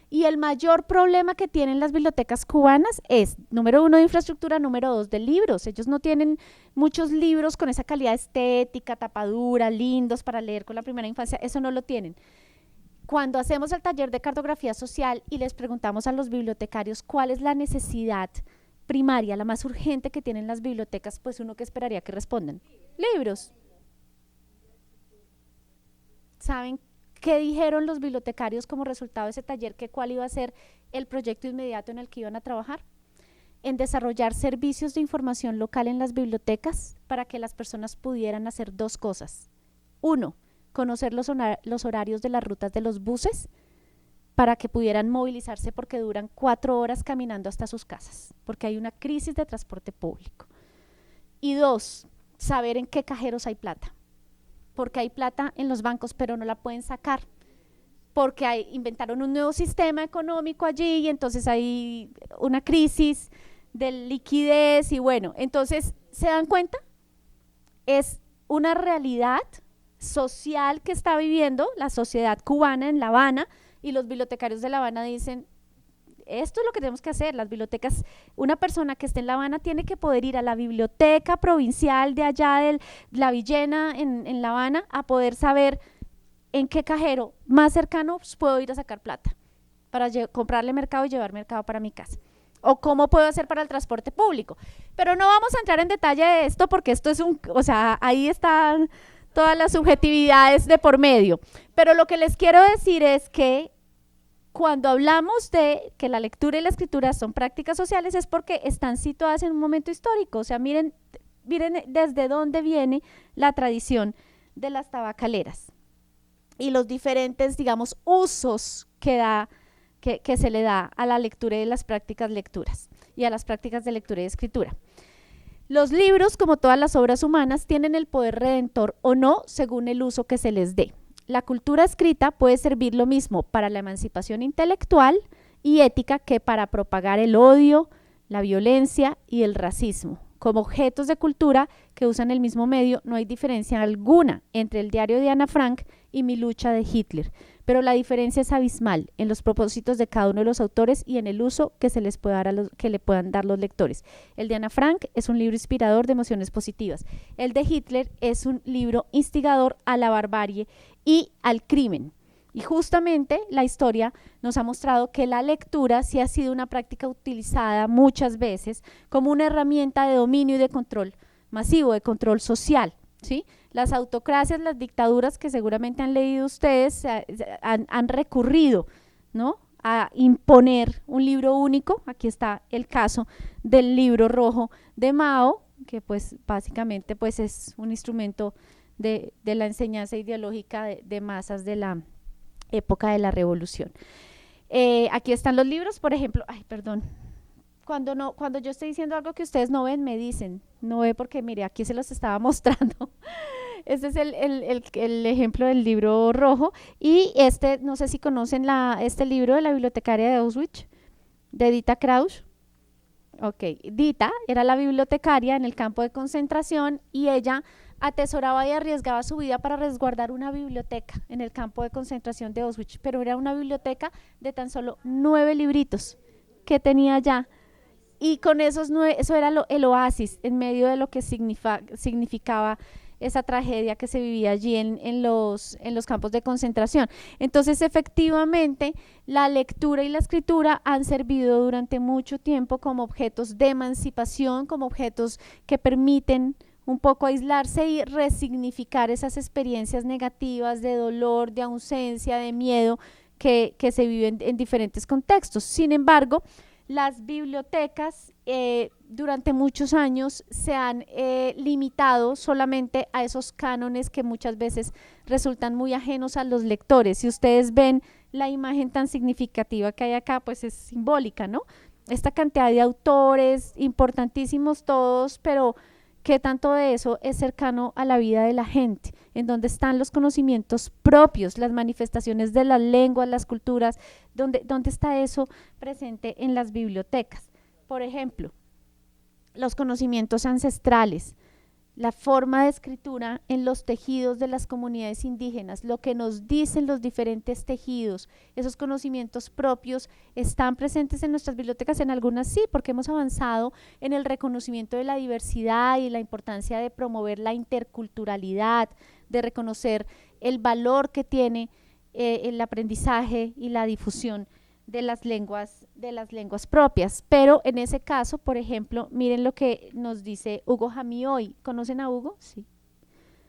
Y el mayor problema que tienen las bibliotecas cubanas es, número 1, de infraestructura, número 2, de libros. Ellos no tienen muchos libros con esa calidad estética, tapadura, lindos para leer con la primera infancia, eso no lo tienen. Cuando hacemos el taller de cartografía social y les preguntamos a los bibliotecarios cuál es la necesidad primaria, la más urgente que tienen las bibliotecas, pues uno que esperaría que respondan, libros. ¿Saben qué dijeron los bibliotecarios como resultado de ese taller? Que cuál iba a ser el proyecto inmediato en el que iban a trabajar, en desarrollar servicios de información local en las bibliotecas para que las personas pudieran hacer dos cosas. 1, conocer los horarios de las rutas de los buses para que pudieran movilizarse porque duran 4 horas caminando hasta sus casas, porque hay una crisis de transporte público. Y 2, saber en qué cajeros hay plata, porque hay plata en los bancos pero no la pueden sacar, porque inventaron un nuevo sistema económico allí y entonces hay una crisis de liquidez y bueno, entonces, ¿se dan cuenta? Es una realidad social que está viviendo la sociedad cubana en La Habana, y los bibliotecarios de La Habana dicen, esto es lo que tenemos que hacer. Las bibliotecas, una persona que esté en La Habana tiene que poder ir a la biblioteca provincial de allá de La Villena en La Habana a poder saber en qué cajero más cercano puedo ir a sacar plata para comprarle mercado y llevar mercado para mi casa, o cómo puedo hacer para el transporte público. Pero no vamos a entrar en detalle de esto porque esto es o sea, ahí están todas las subjetividades de por medio. Pero lo que les quiero decir es que cuando hablamos de que la lectura y la escritura son prácticas sociales es porque están situadas en un momento histórico. O sea, miren desde dónde viene la tradición de las tabacaleras y los diferentes, digamos, usos que se le da a la lectura y las prácticas lecturas y a las prácticas de lectura y escritura. Los libros, como todas las obras humanas, tienen el poder redentor o no según el uso que se les dé. La cultura escrita puede servir lo mismo para la emancipación intelectual y ética que para propagar el odio, la violencia y el racismo. Como objetos de cultura que usan el mismo medio, no hay diferencia alguna entre el diario de Ana Frank y Mi lucha de Hitler, pero la diferencia es abismal en los propósitos de cada uno de los autores y en el uso que se les puede dar que le puedan dar los lectores. El de Ana Frank es un libro inspirador de emociones positivas. El de Hitler es un libro instigador a la barbarie y al crimen. Y justamente la historia nos ha mostrado que la lectura sí ha sido una práctica utilizada muchas veces como una herramienta de dominio y de control masivo, de control social, ¿sí? Las autocracias, las dictaduras que seguramente han leído ustedes han recurrido, ¿no?, a imponer un libro único. Aquí está el caso del libro rojo de Mao, que pues básicamente pues es un instrumento de la enseñanza ideológica de masas de la época de la revolución. Aquí están los libros, por ejemplo, ay, perdón, cuando yo estoy diciendo algo que ustedes no ven, me dicen, no ve porque mire, aquí se los estaba mostrando. Este es el ejemplo del libro rojo, y no sé si conocen este libro de la bibliotecaria de Auschwitz, de Dita Krauss. Ok, Dita era la bibliotecaria en el campo de concentración y ella atesoraba y arriesgaba su vida para resguardar una biblioteca en el campo de concentración de Auschwitz, pero era una biblioteca de tan solo 9 libritos que tenía allá, y con esos 9, eso era el oasis en medio de lo que significaba esa tragedia que se vivía allí en los campos de concentración. Entonces, efectivamente, la lectura y la escritura han servido durante mucho tiempo como objetos de emancipación, como objetos que permiten un poco aislarse y resignificar esas experiencias negativas de dolor, de ausencia, de miedo que se viven en diferentes contextos. Sin embargo, las bibliotecas durante muchos años se han limitado solamente a esos cánones que muchas veces resultan muy ajenos a los lectores. Si ustedes ven la imagen tan significativa que hay acá, pues es simbólica, ¿no? Esta cantidad de autores, importantísimos todos, pero ¿qué tanto de eso es cercano a la vida de la gente? En donde están los conocimientos propios, las manifestaciones de las lenguas, las culturas, ¿dónde está eso presente en las bibliotecas? Por ejemplo, los conocimientos ancestrales, la forma de escritura en los tejidos de las comunidades indígenas, lo que nos dicen los diferentes tejidos, esos conocimientos propios están presentes en nuestras bibliotecas. En algunas sí, porque hemos avanzado en el reconocimiento de la diversidad y la importancia de promover la interculturalidad, de reconocer el valor que tiene el aprendizaje y la difusión de las lenguas propias. Pero en ese caso, por ejemplo, miren lo que nos dice Hugo Jamioy. ¿Conocen a Hugo? Sí.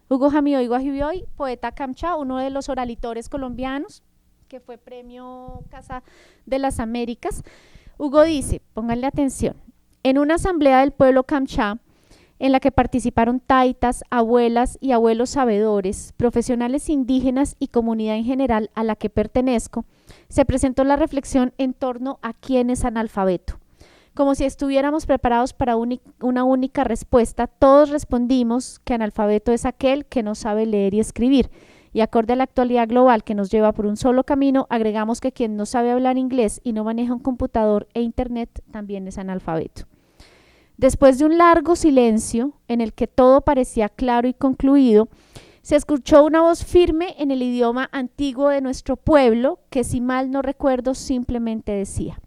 Hugo Jamioy Guajibioy, poeta Camcha, uno de los oralitores colombianos, que fue premio Casa de las Américas. Hugo dice, pónganle atención, en una asamblea del pueblo Camcha, en la que participaron taitas, abuelas y abuelos sabedores, profesionales indígenas y comunidad en general a la que pertenezco, se presentó la reflexión en torno a quién es analfabeto. Como si estuviéramos preparados para una única respuesta, todos respondimos que analfabeto es aquel que no sabe leer y escribir. Y acorde a la actualidad global que nos lleva por un solo camino, agregamos que quien no sabe hablar inglés y no maneja un computador e internet también es analfabeto. Después de un largo silencio en el que todo parecía claro y concluido, se escuchó una voz firme en el idioma antiguo de nuestro pueblo que, si mal no recuerdo, simplemente decía: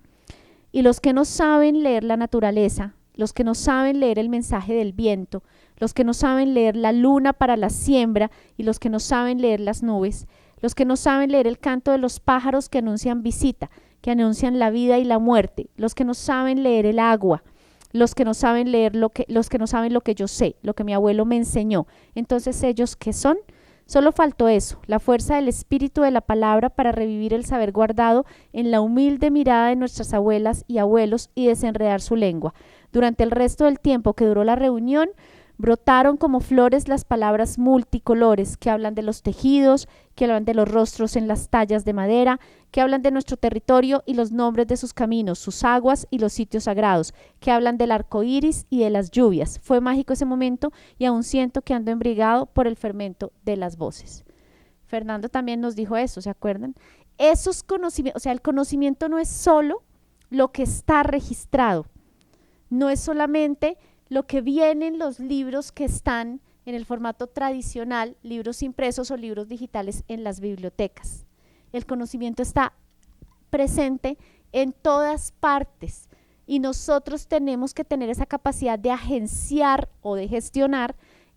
y los que no saben leer la naturaleza, los que no saben leer el mensaje del viento, los que no saben leer la luna para la siembra y los que no saben leer las nubes, los que no saben leer el canto de los pájaros que anuncian visita, que anuncian la vida y la muerte, los que no saben leer el agua, los que no saben leer los que no saben lo que yo sé, lo que mi abuelo me enseñó. Entonces, ¿ellos qué son? Solo faltó eso, la fuerza del espíritu de la palabra para revivir el saber guardado en la humilde mirada de nuestras abuelas y abuelos y desenredar su lengua. Durante el resto del tiempo que duró la reunión, brotaron como flores las palabras multicolores que hablan de los tejidos, que hablan de los rostros en las tallas de madera, que hablan de nuestro territorio y los nombres de sus caminos, sus aguas y los sitios sagrados, que hablan del arco iris y de las lluvias. Fue mágico ese momento y aún siento que ando embriagado por el fermento de las voces. Fernando también nos dijo eso, ¿se acuerdan? Esos conocimientos, o sea, el conocimiento no es solo lo que está registrado, no es solamente lo que viene en los libros que están en el formato tradicional, libros impresos o libros digitales en las bibliotecas. El conocimiento está presente en todas partes y nosotros tenemos que tener esa capacidad de agenciar o de gestionar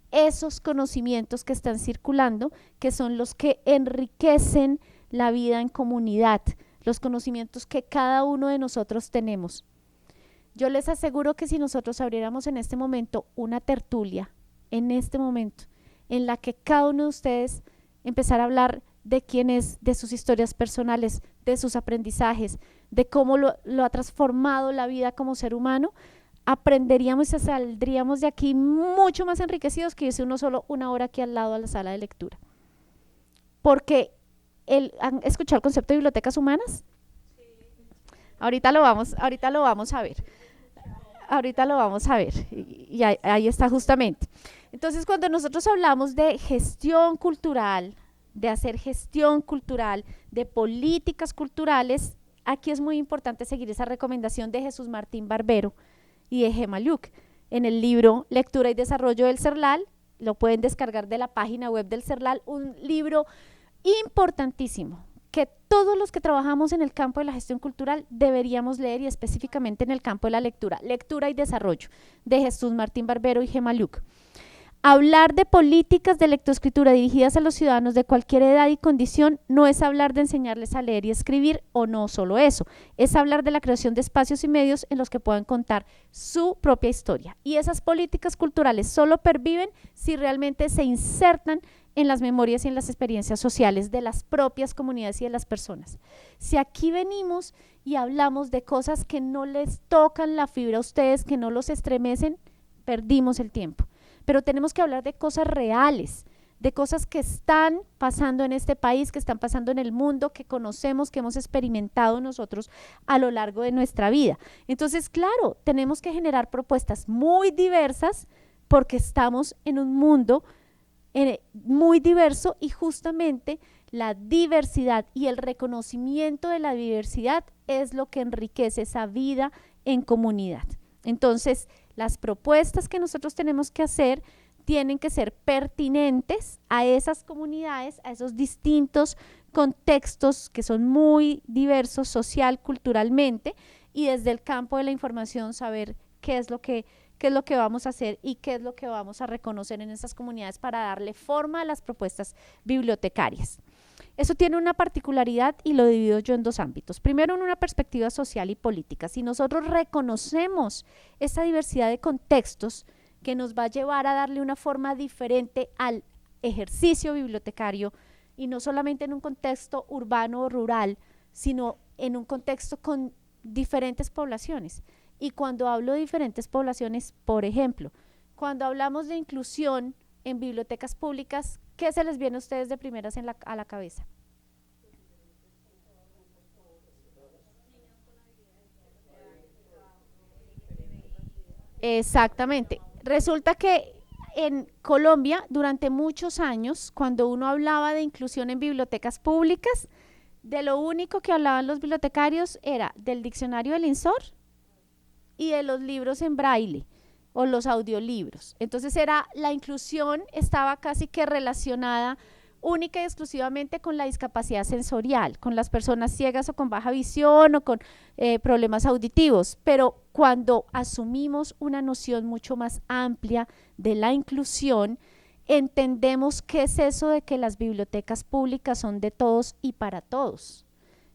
esos conocimientos que están circulando, que son los que enriquecen la vida en comunidad, los conocimientos que cada uno de nosotros tenemos. Yo les aseguro que si nosotros abriéramos en este momento una tertulia, en este momento, en la que cada uno de ustedes empezara a hablar de quién es, de sus historias personales, de sus aprendizajes, de cómo lo ha transformado la vida como ser humano, aprenderíamos y saldríamos de aquí mucho más enriquecidos que irse uno solo una hora aquí al lado a la sala de lectura. Porque ¿han escuchado el concepto de bibliotecas humanas? Ahorita lo vamos a ver. Ahorita lo vamos a ver y ahí está justamente. Entonces, cuando nosotros hablamos de gestión cultural, de hacer gestión cultural, de políticas culturales, aquí es muy importante seguir esa recomendación de Jesús Martín Barbero y de Gemma Luc en el libro Lectura y Desarrollo del CERLAL. Lo pueden descargar de la página web del CERLAL, un libro importantísimo que todos los que trabajamos en el campo de la gestión cultural deberíamos leer, y específicamente en el campo de la lectura, Lectura y Desarrollo, de Jesús Martín Barbero y Gemma Luc. Hablar de políticas de lectoescritura dirigidas a los ciudadanos de cualquier edad y condición no es hablar de enseñarles a leer y escribir, o no solo eso, es hablar de la creación de espacios y medios en los que puedan contar su propia historia. Y esas políticas culturales solo perviven si realmente se insertan en las memorias y en las experiencias sociales de las propias comunidades y de las personas. Si aquí venimos y hablamos de cosas que no les tocan la fibra a ustedes, que no los estremecen, perdimos el tiempo. Pero tenemos que hablar de cosas reales, de cosas que están pasando en este país, que están pasando en el mundo, que conocemos, que hemos experimentado nosotros a lo largo de nuestra vida. Entonces, claro, tenemos que generar propuestas muy diversas porque estamos en un mundo muy diverso, y justamente la diversidad y el reconocimiento de la diversidad es lo que enriquece esa vida en comunidad. Entonces, las propuestas que nosotros tenemos que hacer tienen que ser pertinentes a esas comunidades, a esos distintos contextos que son muy diversos social, culturalmente, y desde el campo de la información saber qué es lo que vamos a hacer y qué es lo que vamos a reconocer en esas comunidades para darle forma a las propuestas bibliotecarias. Eso tiene una particularidad y lo divido yo en dos ámbitos. Primero, en una perspectiva social y política. Si nosotros reconocemos esa diversidad de contextos que nos va a llevar a darle una forma diferente al ejercicio bibliotecario, y no solamente en un contexto urbano o rural, sino en un contexto con diferentes poblaciones. Y cuando hablo de diferentes poblaciones, por ejemplo, cuando hablamos de inclusión en bibliotecas públicas, ¿qué se les viene a ustedes de primeras a la cabeza? Exactamente. Resulta que en Colombia, durante muchos años, cuando uno hablaba de inclusión en bibliotecas públicas, de lo único que hablaban los bibliotecarios era del diccionario del INSOR y de los libros en braille. o los audiolibros. Entonces la inclusión estaba casi que relacionada única y exclusivamente con la discapacidad sensorial, con las personas ciegas o con baja visión o con problemas auditivos, pero cuando asumimos una noción mucho más amplia de la inclusión, entendemos qué es eso de que las bibliotecas públicas son de todos y para todos.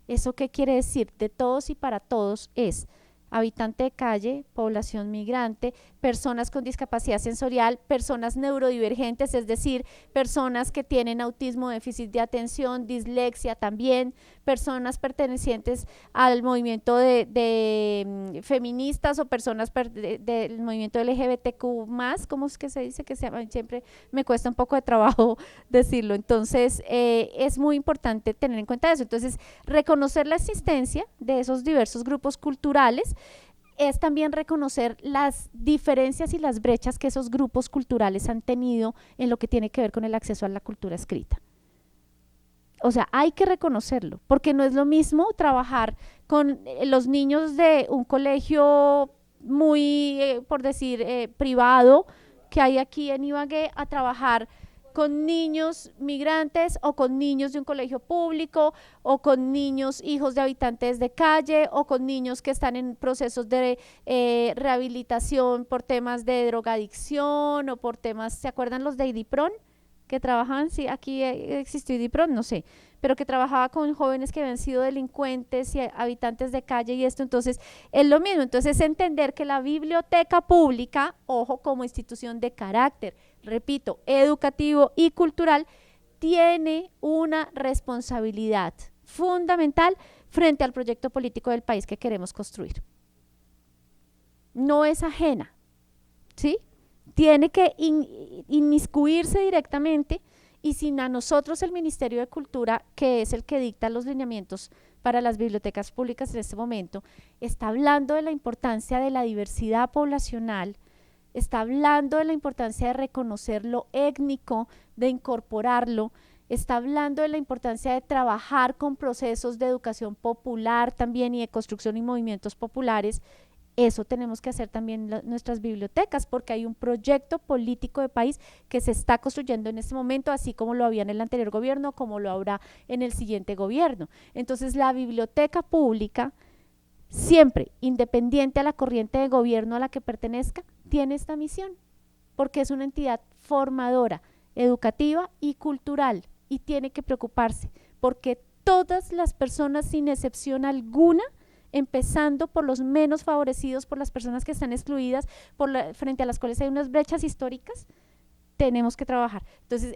¿Eso qué quiere decir? De todos y para todos es habitante de calle, población migrante, personas con discapacidad sensorial, personas neurodivergentes, es decir, personas que tienen autismo, déficit de atención, dislexia también, personas pertenecientes al movimiento de feministas o personas del movimiento LGBTQ+, ¿cómo es que se dice? Que se llama? Siempre me cuesta un poco de trabajo decirlo. Entonces, es muy importante tener en cuenta eso. Entonces, reconocer la existencia de esos diversos grupos culturales es también reconocer las diferencias y las brechas que esos grupos culturales han tenido en lo que tiene que ver con el acceso a la cultura escrita. O sea, hay que reconocerlo, porque no es lo mismo trabajar con los niños de un colegio muy, por decir, privado que hay aquí en Ibagué, a trabajar con niños migrantes o con niños de un colegio público o con niños hijos de habitantes de calle o con niños que están en procesos de rehabilitación por temas de drogadicción o por temas, ¿se acuerdan los de IDIPRON? Que trabajaban, sí, aquí existió IDIPRON, no sé, pero que trabajaba con jóvenes que habían sido delincuentes y habitantes de calle y esto. Entonces es lo mismo. Entonces es entender que la biblioteca pública, ojo, como institución de carácter, repito, educativo y cultural, tiene una responsabilidad fundamental frente al proyecto político del país que queremos construir. No es ajena, ¿sí? Tiene que inmiscuirse directamente, y sin a nosotros el Ministerio de Cultura, que es el que dicta los lineamientos para las bibliotecas públicas en este momento, está hablando de la importancia de la diversidad poblacional, está hablando de la importancia de reconocer lo étnico, de incorporarlo, está hablando de la importancia de trabajar con procesos de educación popular también y de construcción y movimientos populares. Eso tenemos que hacer también nuestras bibliotecas, porque hay un proyecto político de país que se está construyendo en este momento, así como lo había en el anterior gobierno, como lo habrá en el siguiente gobierno. Entonces, la biblioteca pública, siempre, independiente a la corriente de gobierno a la que pertenezca, tiene esta misión, porque es una entidad formadora, educativa y cultural, y tiene que preocuparse, porque todas las personas, sin excepción alguna, empezando por los menos favorecidos, por las personas que están excluidas, frente a las cuales hay unas brechas históricas, tenemos que trabajar. Entonces,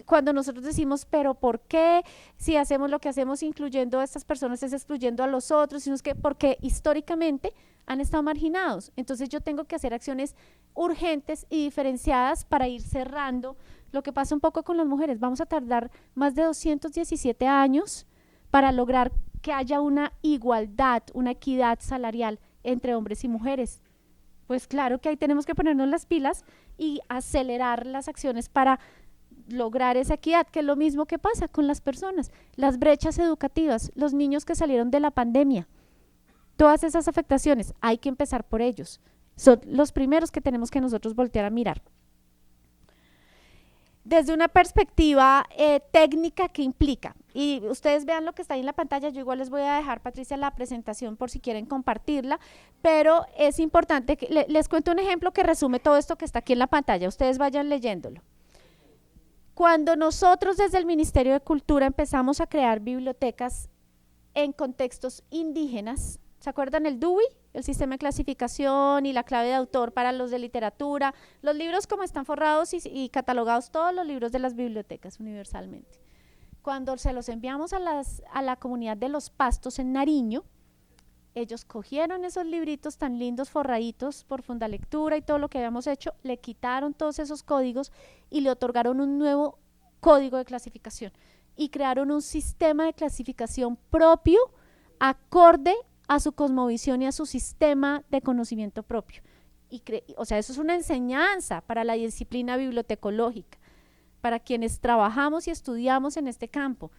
cuando nosotros decimos, pero ¿por qué si hacemos lo que hacemos incluyendo a estas personas es excluyendo a los otros? Sino es que porque históricamente han estado marginados. Entonces yo tengo que hacer acciones urgentes y diferenciadas para ir cerrando lo que pasa un poco con las mujeres. Vamos a tardar más de 217 años para lograr que haya una igualdad, una equidad salarial entre hombres y mujeres. Pues claro que ahí tenemos que ponernos las pilas y acelerar las acciones para lograr esa equidad, que es lo mismo que pasa con las personas, las brechas educativas, los niños que salieron de la pandemia, todas esas afectaciones, hay que empezar por ellos. Son los primeros que tenemos que nosotros voltear a mirar. Desde una perspectiva técnica, que implica, y ustedes vean lo que está ahí en la pantalla, yo igual les voy a dejar, Patricia, la presentación por si quieren compartirla, pero es importante que les cuento un ejemplo que resume todo esto que está aquí en la pantalla, ustedes vayan leyéndolo. Cuando nosotros desde el Ministerio de Cultura empezamos a crear bibliotecas en contextos indígenas, ¿se acuerdan el DUI? El sistema de clasificación y la clave de autor para los de literatura, los libros como están forrados y catalogados, todos los libros de las bibliotecas universalmente. Cuando se los enviamos a la comunidad de Los Pastos en Nariño, ellos cogieron esos libritos tan lindos forraditos por Fundalectura y todo lo que habíamos hecho, le quitaron todos esos códigos y le otorgaron un nuevo código de clasificación y crearon un sistema de clasificación propio, acorde a su cosmovisión y a su sistema de conocimiento propio. O sea, eso es una enseñanza para la disciplina bibliotecológica, para quienes trabajamos y estudiamos en este campo.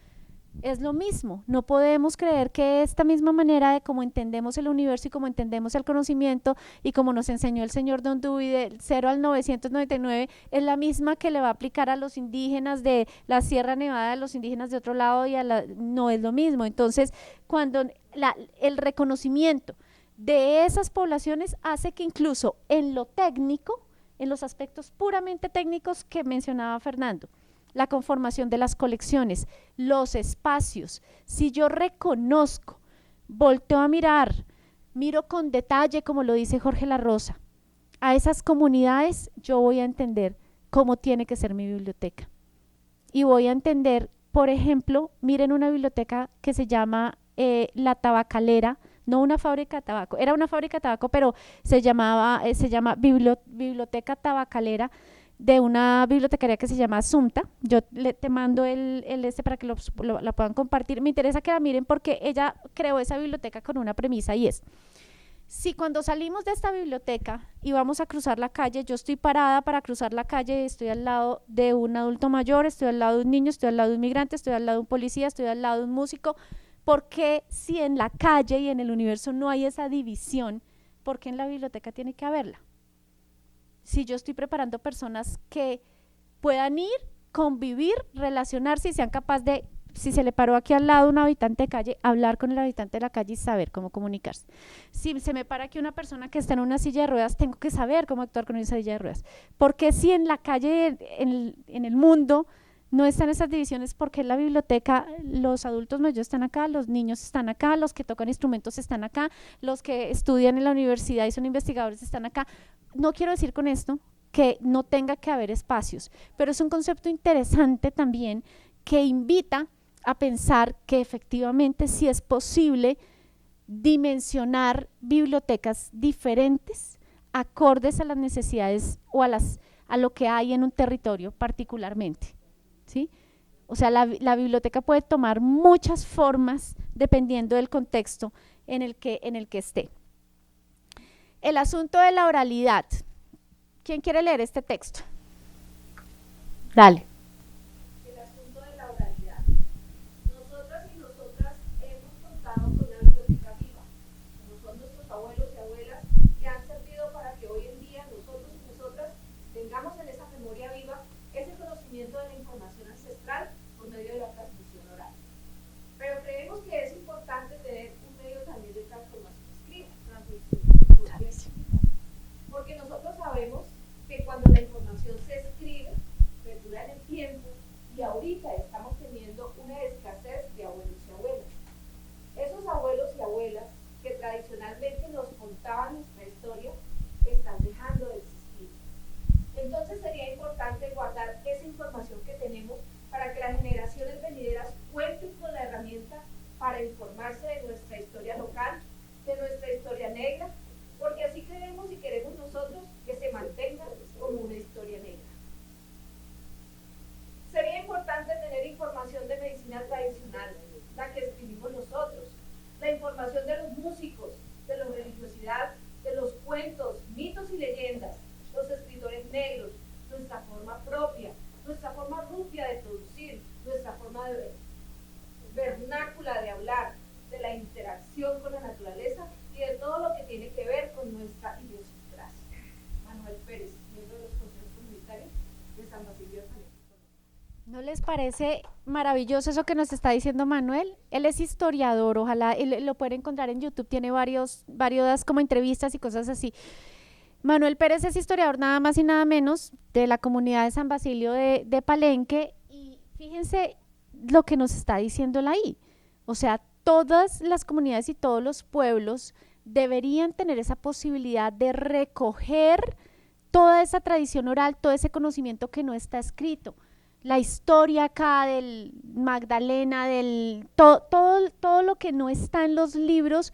Es lo mismo, no podemos creer que esta misma manera de cómo entendemos el universo y cómo entendemos el conocimiento y como nos enseñó el señor Don Dewey del 0 al 999 es la misma que le va a aplicar a los indígenas de la Sierra Nevada, a los indígenas de otro lado no es lo mismo. Entonces, cuando el reconocimiento de esas poblaciones hace que incluso en lo técnico, en los aspectos puramente técnicos que mencionaba Fernando, la conformación de las colecciones, los espacios, si yo reconozco, volteo a mirar, miro con detalle, como lo dice Jorge La Rosa, a esas comunidades, yo voy a entender cómo tiene que ser mi biblioteca. Y voy a entender, por ejemplo, miren una biblioteca que se llama La Tabacalera, no una fábrica de tabaco, era una fábrica de tabaco, pero se llama Biblioteca Tabacalera, de una bibliotecaria que se llama Asunta. Yo te mando el para que la puedan compartir. Me interesa que la miren porque ella creó esa biblioteca con una premisa y es, si cuando salimos de esta biblioteca y vamos a cruzar la calle, yo estoy parada para cruzar la calle, estoy al lado de un adulto mayor, estoy al lado de un niño, estoy al lado de un migrante, estoy al lado de un policía, estoy al lado de un músico, ¿por qué si en la calle y en el universo no hay esa división, por qué en la biblioteca tiene que haberla? Si yo estoy preparando personas que puedan ir, convivir, relacionarse y sean capaces de, si se le paró aquí al lado un habitante de calle, hablar con el habitante de la calle y saber cómo comunicarse. Si se me para aquí una persona que está en una silla de ruedas, tengo que saber cómo actuar con esa silla de ruedas. Porque si en la calle, en el mundo, no están esas divisiones, porque en la biblioteca los adultos mayores están acá, los niños están acá, los que tocan instrumentos están acá, los que estudian en la universidad y son investigadores están acá. No quiero decir con esto que no tenga que haber espacios, pero es un concepto interesante también que invita a pensar que efectivamente sí es posible dimensionar bibliotecas diferentes, acordes a las necesidades o a lo que hay en un territorio particularmente, ¿sí? O sea, la biblioteca puede tomar muchas formas dependiendo del contexto en el que esté. El asunto de la oralidad. ¿Quién quiere leer este texto? Dale. El asunto de la oralidad. Nosotras y nosotras hemos contado con una biblioteca viva, como son nuestros abuelos y abuelas, que han servido para que hoy en día nosotros y nosotras tengamos en esa memoria viva ese conocimiento de la información ancestral por medio de la transmisión oral. Pero creemos que es importante tener un medio también de transformación escrita, porque nosotros sabemos que cuando la información se escribe, perdura en el tiempo, y ahorita estamos teniendo una escasez de abuelos y abuelas. Esos abuelos y abuelas que tradicionalmente nos contaban nuestra historia, están dejando de existir. Entonces sería importante guardar esa información que tenemos para que las generaciones venideras cuenten con la herramienta para informarse de nuestra historia local, de nuestra historia negra, porque así creemos y queremos nosotros que se mantenga como una historia negra. Sería importante tener información de medicina tradicional, la que escribimos nosotros, la información de los músicos, de la religiosidad, de los cuentos, mitos y leyendas, los escritores negros, nuestra forma propia, nuestra forma rupia de producir, nuestra forma de vernácula de hablar, de la interacción con la naturaleza y de todo lo que tiene que ver con nuestra idiosincrasia. Manuel Pérez, miembro de los consejos comunitarios de San Basilio de Palenque. ¿No les parece maravilloso eso que nos está diciendo Manuel? Él es historiador, ojalá lo pueden encontrar en YouTube, tiene varias como entrevistas y cosas así. Manuel Pérez es historiador nada más y nada menos de la comunidad de San Basilio de Palenque, y fíjense lo que nos está diciendo él ahí. O sea, todas las comunidades y todos los pueblos deberían tener esa posibilidad de recoger toda esa tradición oral, todo ese conocimiento que no está escrito. La historia acá del Magdalena, todo lo que no está en los libros,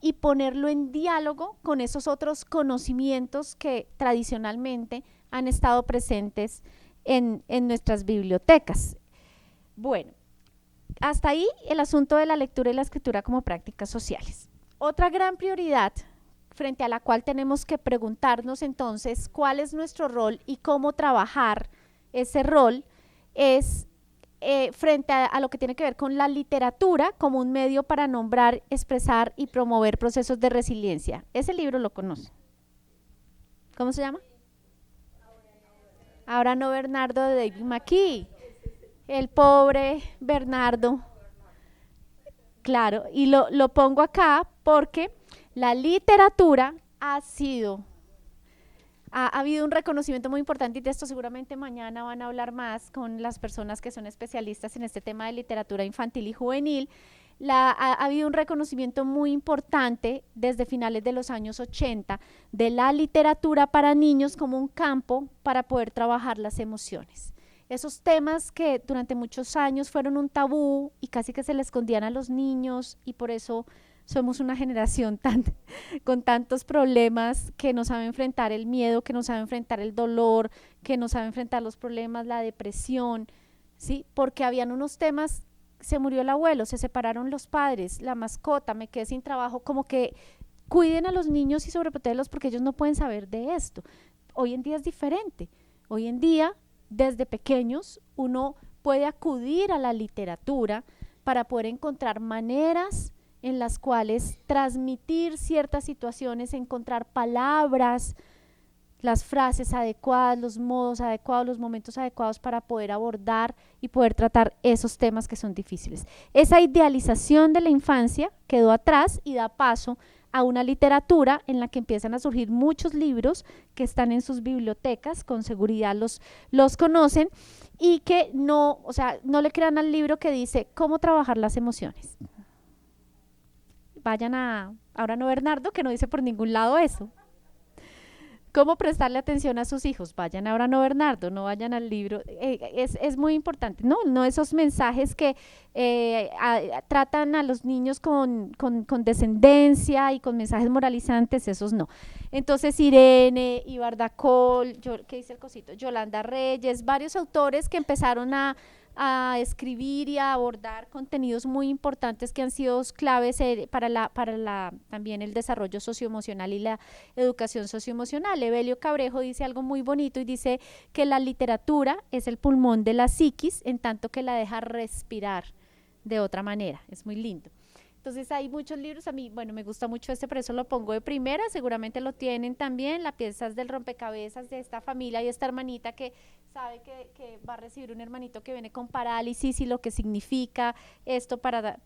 y ponerlo en diálogo con esos otros conocimientos que tradicionalmente han estado presentes en nuestras bibliotecas. Bueno, hasta ahí el asunto de la lectura y la escritura como prácticas sociales. Otra gran prioridad frente a la cual tenemos que preguntarnos entonces cuál es nuestro rol y cómo trabajar ese rol es frente a lo que tiene que ver con la literatura como un medio para nombrar, expresar y promover procesos de resiliencia. Ese libro lo conoce. ¿Cómo se llama? Ahora no, Bernardo, de David McKee. El pobre Bernardo. Claro, y lo pongo acá porque la literatura ha habido un reconocimiento muy importante, y de esto seguramente mañana van a hablar más con las personas que son especialistas en este tema de literatura infantil y juvenil. Ha habido un reconocimiento muy importante desde finales de los años 80 de la literatura para niños como un campo para poder trabajar las emociones. Esos temas que durante muchos años fueron un tabú y casi que se le escondían a los niños, y por eso somos una generación con tantos problemas, que no sabe enfrentar el miedo, que no sabe enfrentar el dolor, que no sabe enfrentar los problemas, la depresión, ¿sí? Porque habían unos temas, se murió el abuelo, se separaron los padres, la mascota, me quedé sin trabajo, como que cuiden a los niños y sobreprotégelos porque ellos no pueden saber de esto. Hoy en día es diferente. Hoy en día, desde pequeños, uno puede acudir a la literatura para poder encontrar maneras en las cuales transmitir ciertas situaciones, encontrar palabras, las frases adecuadas, los modos adecuados, los momentos adecuados para poder abordar y poder tratar esos temas que son difíciles. Esa idealización de la infancia quedó atrás y da paso a una literatura en la que empiezan a surgir muchos libros que están en sus bibliotecas, con seguridad los conocen, y que no le crean al libro que dice cómo trabajar las emociones. Vayan a Ahora no, Bernardo, que no dice por ningún lado eso. ¿Cómo prestarle atención a sus hijos? Vayan Ahora no, Bernardo, no vayan al libro. Es muy importante, no esos mensajes que tratan a los niños con descendencia y con mensajes moralizantes, esos no. Entonces Irene, Ibar Dacol, ¿qué dice el cosito? Yolanda Reyes, varios autores que empezaron a escribir y a abordar contenidos muy importantes que han sido claves para también el desarrollo socioemocional y la educación socioemocional. Evelio Cabrejo dice algo muy bonito y dice que la literatura es el pulmón de la psiquis, en tanto que la deja respirar de otra manera. Es muy lindo. Entonces hay muchos libros, a mí, me gusta mucho por eso lo pongo de primera, seguramente lo tienen también, las piezas del rompecabezas de esta familia y esta hermanita que sabe que va a recibir un hermanito que viene con parálisis y lo que significa esto para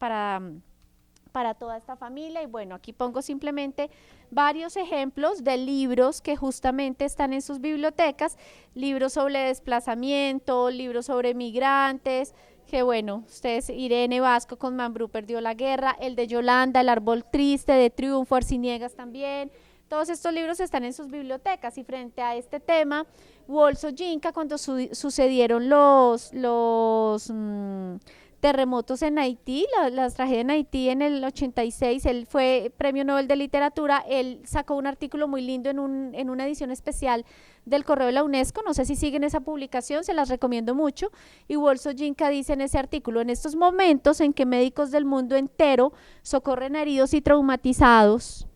toda esta familia. Y bueno, aquí pongo simplemente varios ejemplos de libros que justamente están en sus bibliotecas, libros sobre desplazamiento, libros sobre migrantes, que bueno, ustedes, Irene Vasco con Mambrú perdió la guerra, el de Yolanda, El árbol triste, de Triunfo, Arciniegas también. Todos estos libros están en sus bibliotecas, y frente a este tema, Wolso Jinka, cuando sucedieron los terremotos en Haití, las tragedias en Haití en el 86, él fue Premio Nobel de Literatura, él sacó un artículo muy lindo en una edición especial del Correo de la UNESCO, no sé si siguen esa publicación, se las recomiendo mucho, y Wolso Jinka dice en ese artículo: en estos momentos en que médicos del mundo entero socorren a heridos y traumatizados,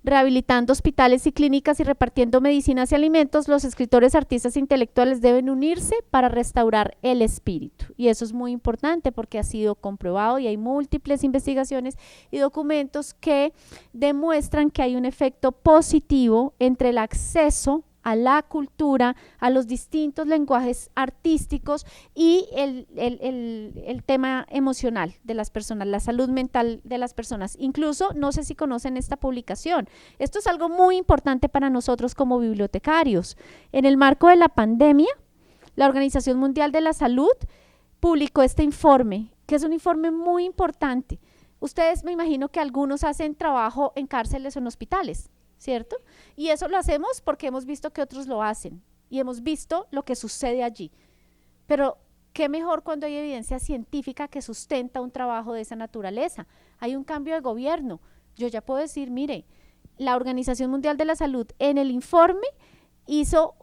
rehabilitando hospitales y clínicas y repartiendo medicinas y alimentos, los escritores, artistas e intelectuales deben unirse para restaurar el espíritu. Y eso es muy importante porque ha sido comprobado y hay múltiples investigaciones y documentos que demuestran que hay un efecto positivo entre el acceso a la cultura, a los distintos lenguajes artísticos y el tema emocional de las personas, la salud mental de las personas. Incluso, no sé si conocen esta publicación, esto es algo muy importante para nosotros como bibliotecarios. En el marco de la pandemia, la Organización Mundial de la Salud publicó este informe, que es un informe muy importante. Ustedes, me imagino que algunos hacen trabajo en cárceles o en hospitales, ¿cierto? Y eso lo hacemos porque hemos visto que otros lo hacen y hemos visto lo que sucede allí. Pero qué mejor cuando hay evidencia científica que sustenta un trabajo de esa naturaleza. Hay un cambio de gobierno. Yo ya puedo decir, mire, la Organización Mundial de la Salud en el informe hizo,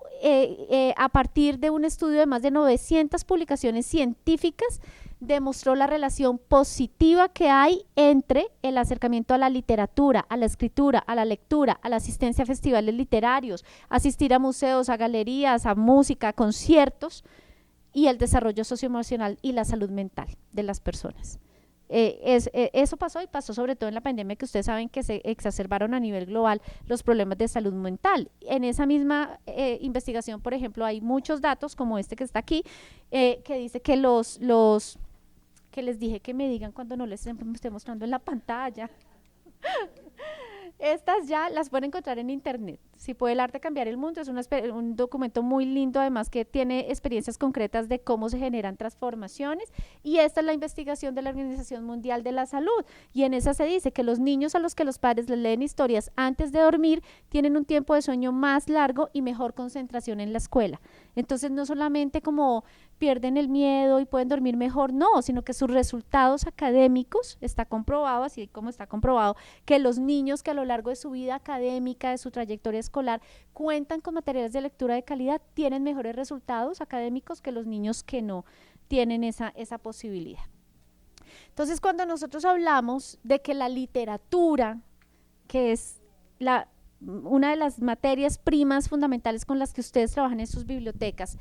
a partir de un estudio de más de 900 publicaciones científicas, demostró la relación positiva que hay entre el acercamiento a la literatura, a la escritura, a la lectura, a la asistencia a festivales literarios, asistir a museos, a galerías, a música, a conciertos, y el desarrollo socioemocional y la salud mental de las personas. Eso pasó y pasó sobre todo en la pandemia, que ustedes saben que se exacerbaron a nivel global los problemas de salud mental. En esa misma investigación, por ejemplo, hay muchos datos como este que está aquí, que dice que que les dije que me digan cuando no les esté mostrando en la pantalla. Estas ya las pueden encontrar en internet. Si puede el arte cambiar el mundo, es un documento muy lindo, además que tiene experiencias concretas de cómo se generan transformaciones, y esta es la investigación de la Organización Mundial de la Salud, y en esa se dice que los niños a los que los padres les leen historias antes de dormir tienen un tiempo de sueño más largo y mejor concentración en la escuela. Entonces no solamente como pierden el miedo y pueden dormir mejor, no, sino que sus resultados académicos, está comprobado, así como está comprobado que los niños que a lo largo de su vida académica, de su trayectoria escolar, cuentan con materiales de lectura de calidad, tienen mejores resultados académicos que los niños que no tienen esa posibilidad. Entonces, cuando nosotros hablamos de que la literatura, que es una de las materias primas fundamentales con las que ustedes trabajan en sus bibliotecas,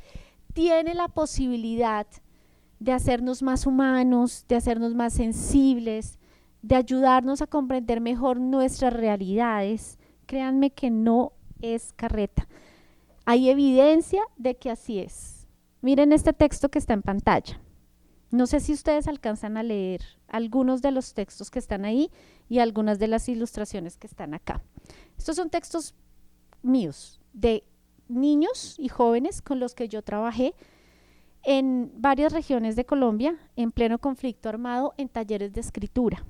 tiene la posibilidad de hacernos más humanos, de hacernos más sensibles, de ayudarnos a comprender mejor nuestras realidades, créanme que no es carreta. Hay evidencia de que así es. Miren este texto que está en pantalla. No sé si ustedes alcanzan a leer algunos de los textos que están ahí y algunas de las ilustraciones que están acá. Estos son textos míos, de niños y jóvenes con los que yo trabajé en varias regiones de Colombia, en pleno conflicto armado, en talleres de escritura.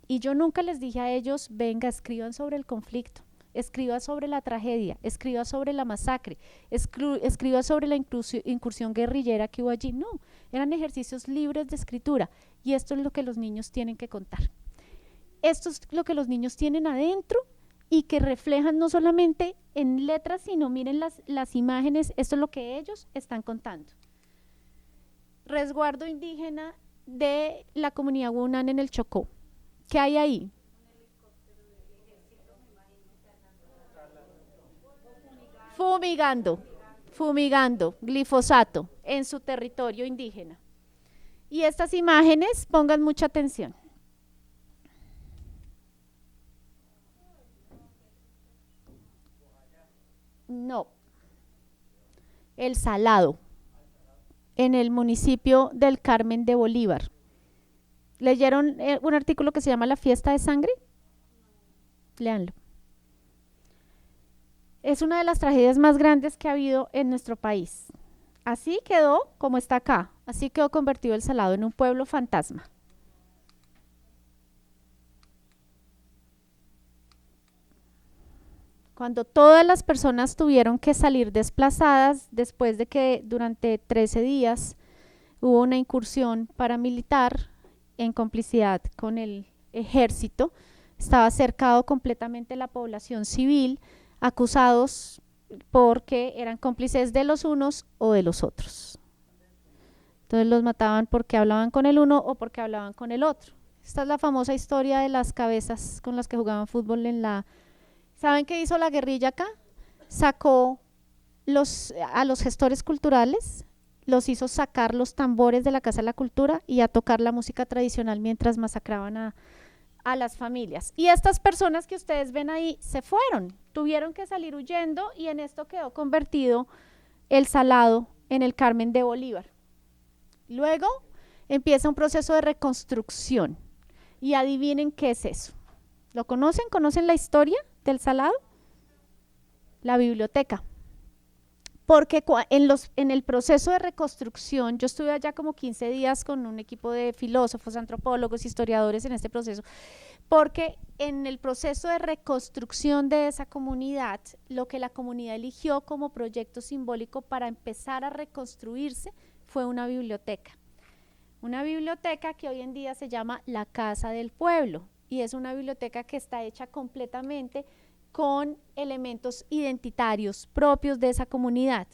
Y yo nunca les dije a ellos, venga, escriban sobre el conflicto, escriba sobre la tragedia, escriba sobre la masacre, escriba sobre la incursión guerrillera que hubo allí. No, eran ejercicios libres de escritura, y esto es lo que los niños tienen que contar. Esto es lo que los niños tienen adentro y que reflejan no solamente en letras, sino miren las imágenes, esto es lo que ellos están contando. Resguardo indígena de la comunidad Hunan en el Chocó. ¿Qué hay ahí? Fumigando glifosato en su territorio indígena. Y estas imágenes, pongan mucha atención. No, El Salado, en el municipio del Carmen de Bolívar. ¿Leyeron un artículo que se llama La Fiesta de Sangre? Léanlo. Es una de las tragedias más grandes que ha habido en nuestro país. Así quedó como está acá, así quedó convertido El Salado en un pueblo fantasma. Cuando todas las personas tuvieron que salir desplazadas después de que durante 13 días hubo una incursión paramilitar en complicidad con el ejército, estaba cercado completamente la población civil, acusados porque eran cómplices de los unos o de los otros. Entonces los mataban porque hablaban con el uno o porque hablaban con el otro. Esta es la famosa historia de las cabezas con las que jugaban fútbol en la... ¿Saben qué hizo la guerrilla acá? Sacó a los gestores culturales, los hizo sacar los tambores de la Casa de la Cultura y a tocar la música tradicional mientras masacraban a las familias. Y estas personas que ustedes ven ahí se fueron, tuvieron que salir huyendo, y en esto quedó convertido El Salado en el Carmen de Bolívar. Luego empieza un proceso de reconstrucción, y adivinen qué es eso. ¿Lo conocen? ¿Conocen la historia del Salado? La biblioteca. Porque en el proceso de reconstrucción, yo estuve allá como 15 días con un equipo de filósofos, antropólogos, historiadores en este proceso, porque en el proceso de reconstrucción de esa comunidad, lo que la comunidad eligió como proyecto simbólico para empezar a reconstruirse fue una biblioteca. Una biblioteca que hoy en día se llama la Casa del Pueblo, y es una biblioteca que está hecha completamente con elementos identitarios propios de esa comunidad.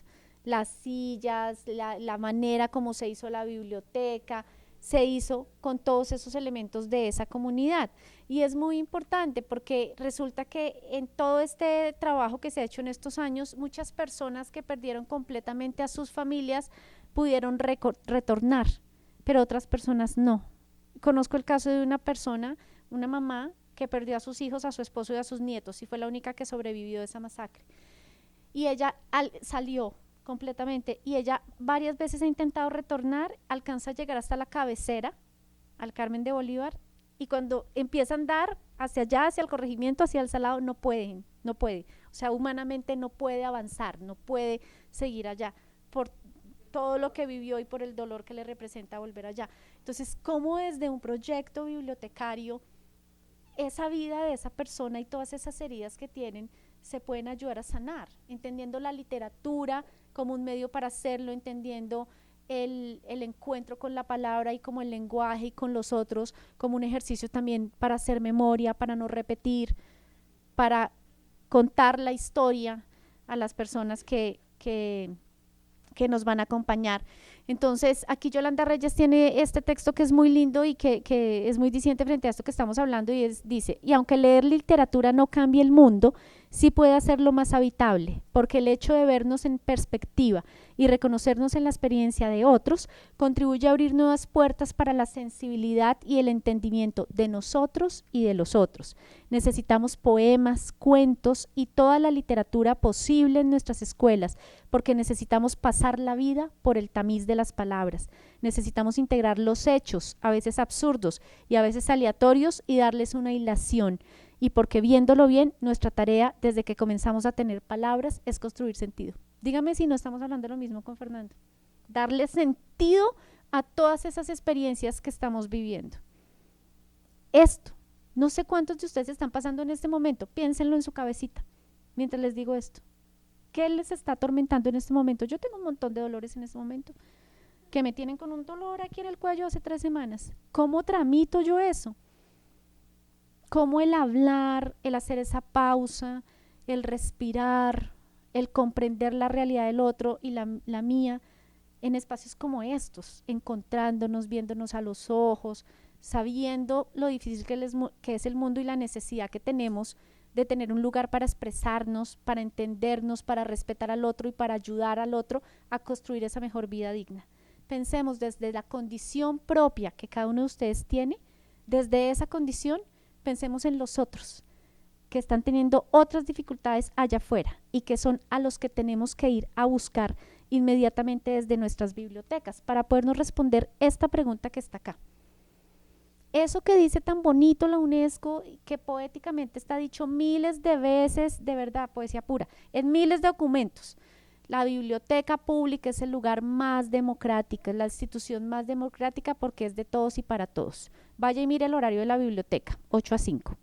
Las sillas, la manera como se hizo la biblioteca, se hizo con todos esos elementos de esa comunidad. Y es muy importante porque resulta que en todo este trabajo que se ha hecho en estos años, muchas personas que perdieron completamente a sus familias pudieron retornar, pero otras personas no. Conozco el caso de una persona, una mamá, que perdió a sus hijos, a su esposo y a sus nietos, y fue la única que sobrevivió de esa masacre. Y ella salió completamente, y ella varias veces ha intentado retornar, alcanza a llegar hasta la cabecera, al Carmen de Bolívar, y cuando empieza a andar hacia allá, hacia el corregimiento, hacia el Salado, no puede, o sea, humanamente no puede avanzar, no puede seguir allá, por todo lo que vivió y por el dolor que le representa volver allá. Entonces, ¿cómo desde un proyecto bibliotecario esa vida de esa persona y todas esas heridas que tienen se pueden ayudar a sanar, entendiendo la literatura como un medio para hacerlo, entendiendo el encuentro con la palabra y como el lenguaje y con los otros, como un ejercicio también para hacer memoria, para no repetir, para contar la historia a las personas que nos van a acompañar. Entonces, aquí Yolanda Reyes tiene este texto que es muy lindo y que es muy diciente frente a esto que estamos hablando, y dice, y aunque leer literatura no cambie el mundo, sí puede hacerlo más habitable, porque el hecho de vernos en perspectiva y reconocernos en la experiencia de otros contribuye a abrir nuevas puertas para la sensibilidad y el entendimiento de nosotros y de los otros. Necesitamos poemas, cuentos y toda la literatura posible en nuestras escuelas, porque necesitamos pasar la vida por el tamiz de las palabras. Necesitamos integrar los hechos, a veces absurdos y a veces aleatorios, y darles una hilación. Y porque viéndolo bien, nuestra tarea desde que comenzamos a tener palabras es construir sentido. Dígame si no estamos hablando de lo mismo con Fernando. Darle sentido a todas esas experiencias que estamos viviendo. Esto, no sé cuántos de ustedes están pasando en este momento, piénsenlo en su cabecita mientras les digo esto. ¿Qué les está atormentando en este momento? Yo tengo un montón de dolores en este momento, que me tienen con un dolor aquí en el cuello hace 3 semanas. ¿Cómo tramito yo eso? ¿Cómo el hablar, el hacer esa pausa, el respirar, el comprender la realidad del otro y la mía en espacios como estos, encontrándonos, viéndonos a los ojos, sabiendo lo difícil que es el mundo y la necesidad que tenemos de tener un lugar para expresarnos, para entendernos, para respetar al otro y para ayudar al otro a construir esa mejor vida digna? Pensemos desde la condición propia que cada uno de ustedes tiene, desde esa condición, pensemos en los otros que están teniendo otras dificultades allá afuera y que son a los que tenemos que ir a buscar inmediatamente desde nuestras bibliotecas para podernos responder esta pregunta que está acá. Eso que dice tan bonito la UNESCO, que poéticamente está dicho miles de veces, de verdad, poesía pura, en miles de documentos. La biblioteca pública es el lugar más democrático, es la institución más democrática porque es de todos y para todos. Vaya y mire el horario de la biblioteca, 8 a 5.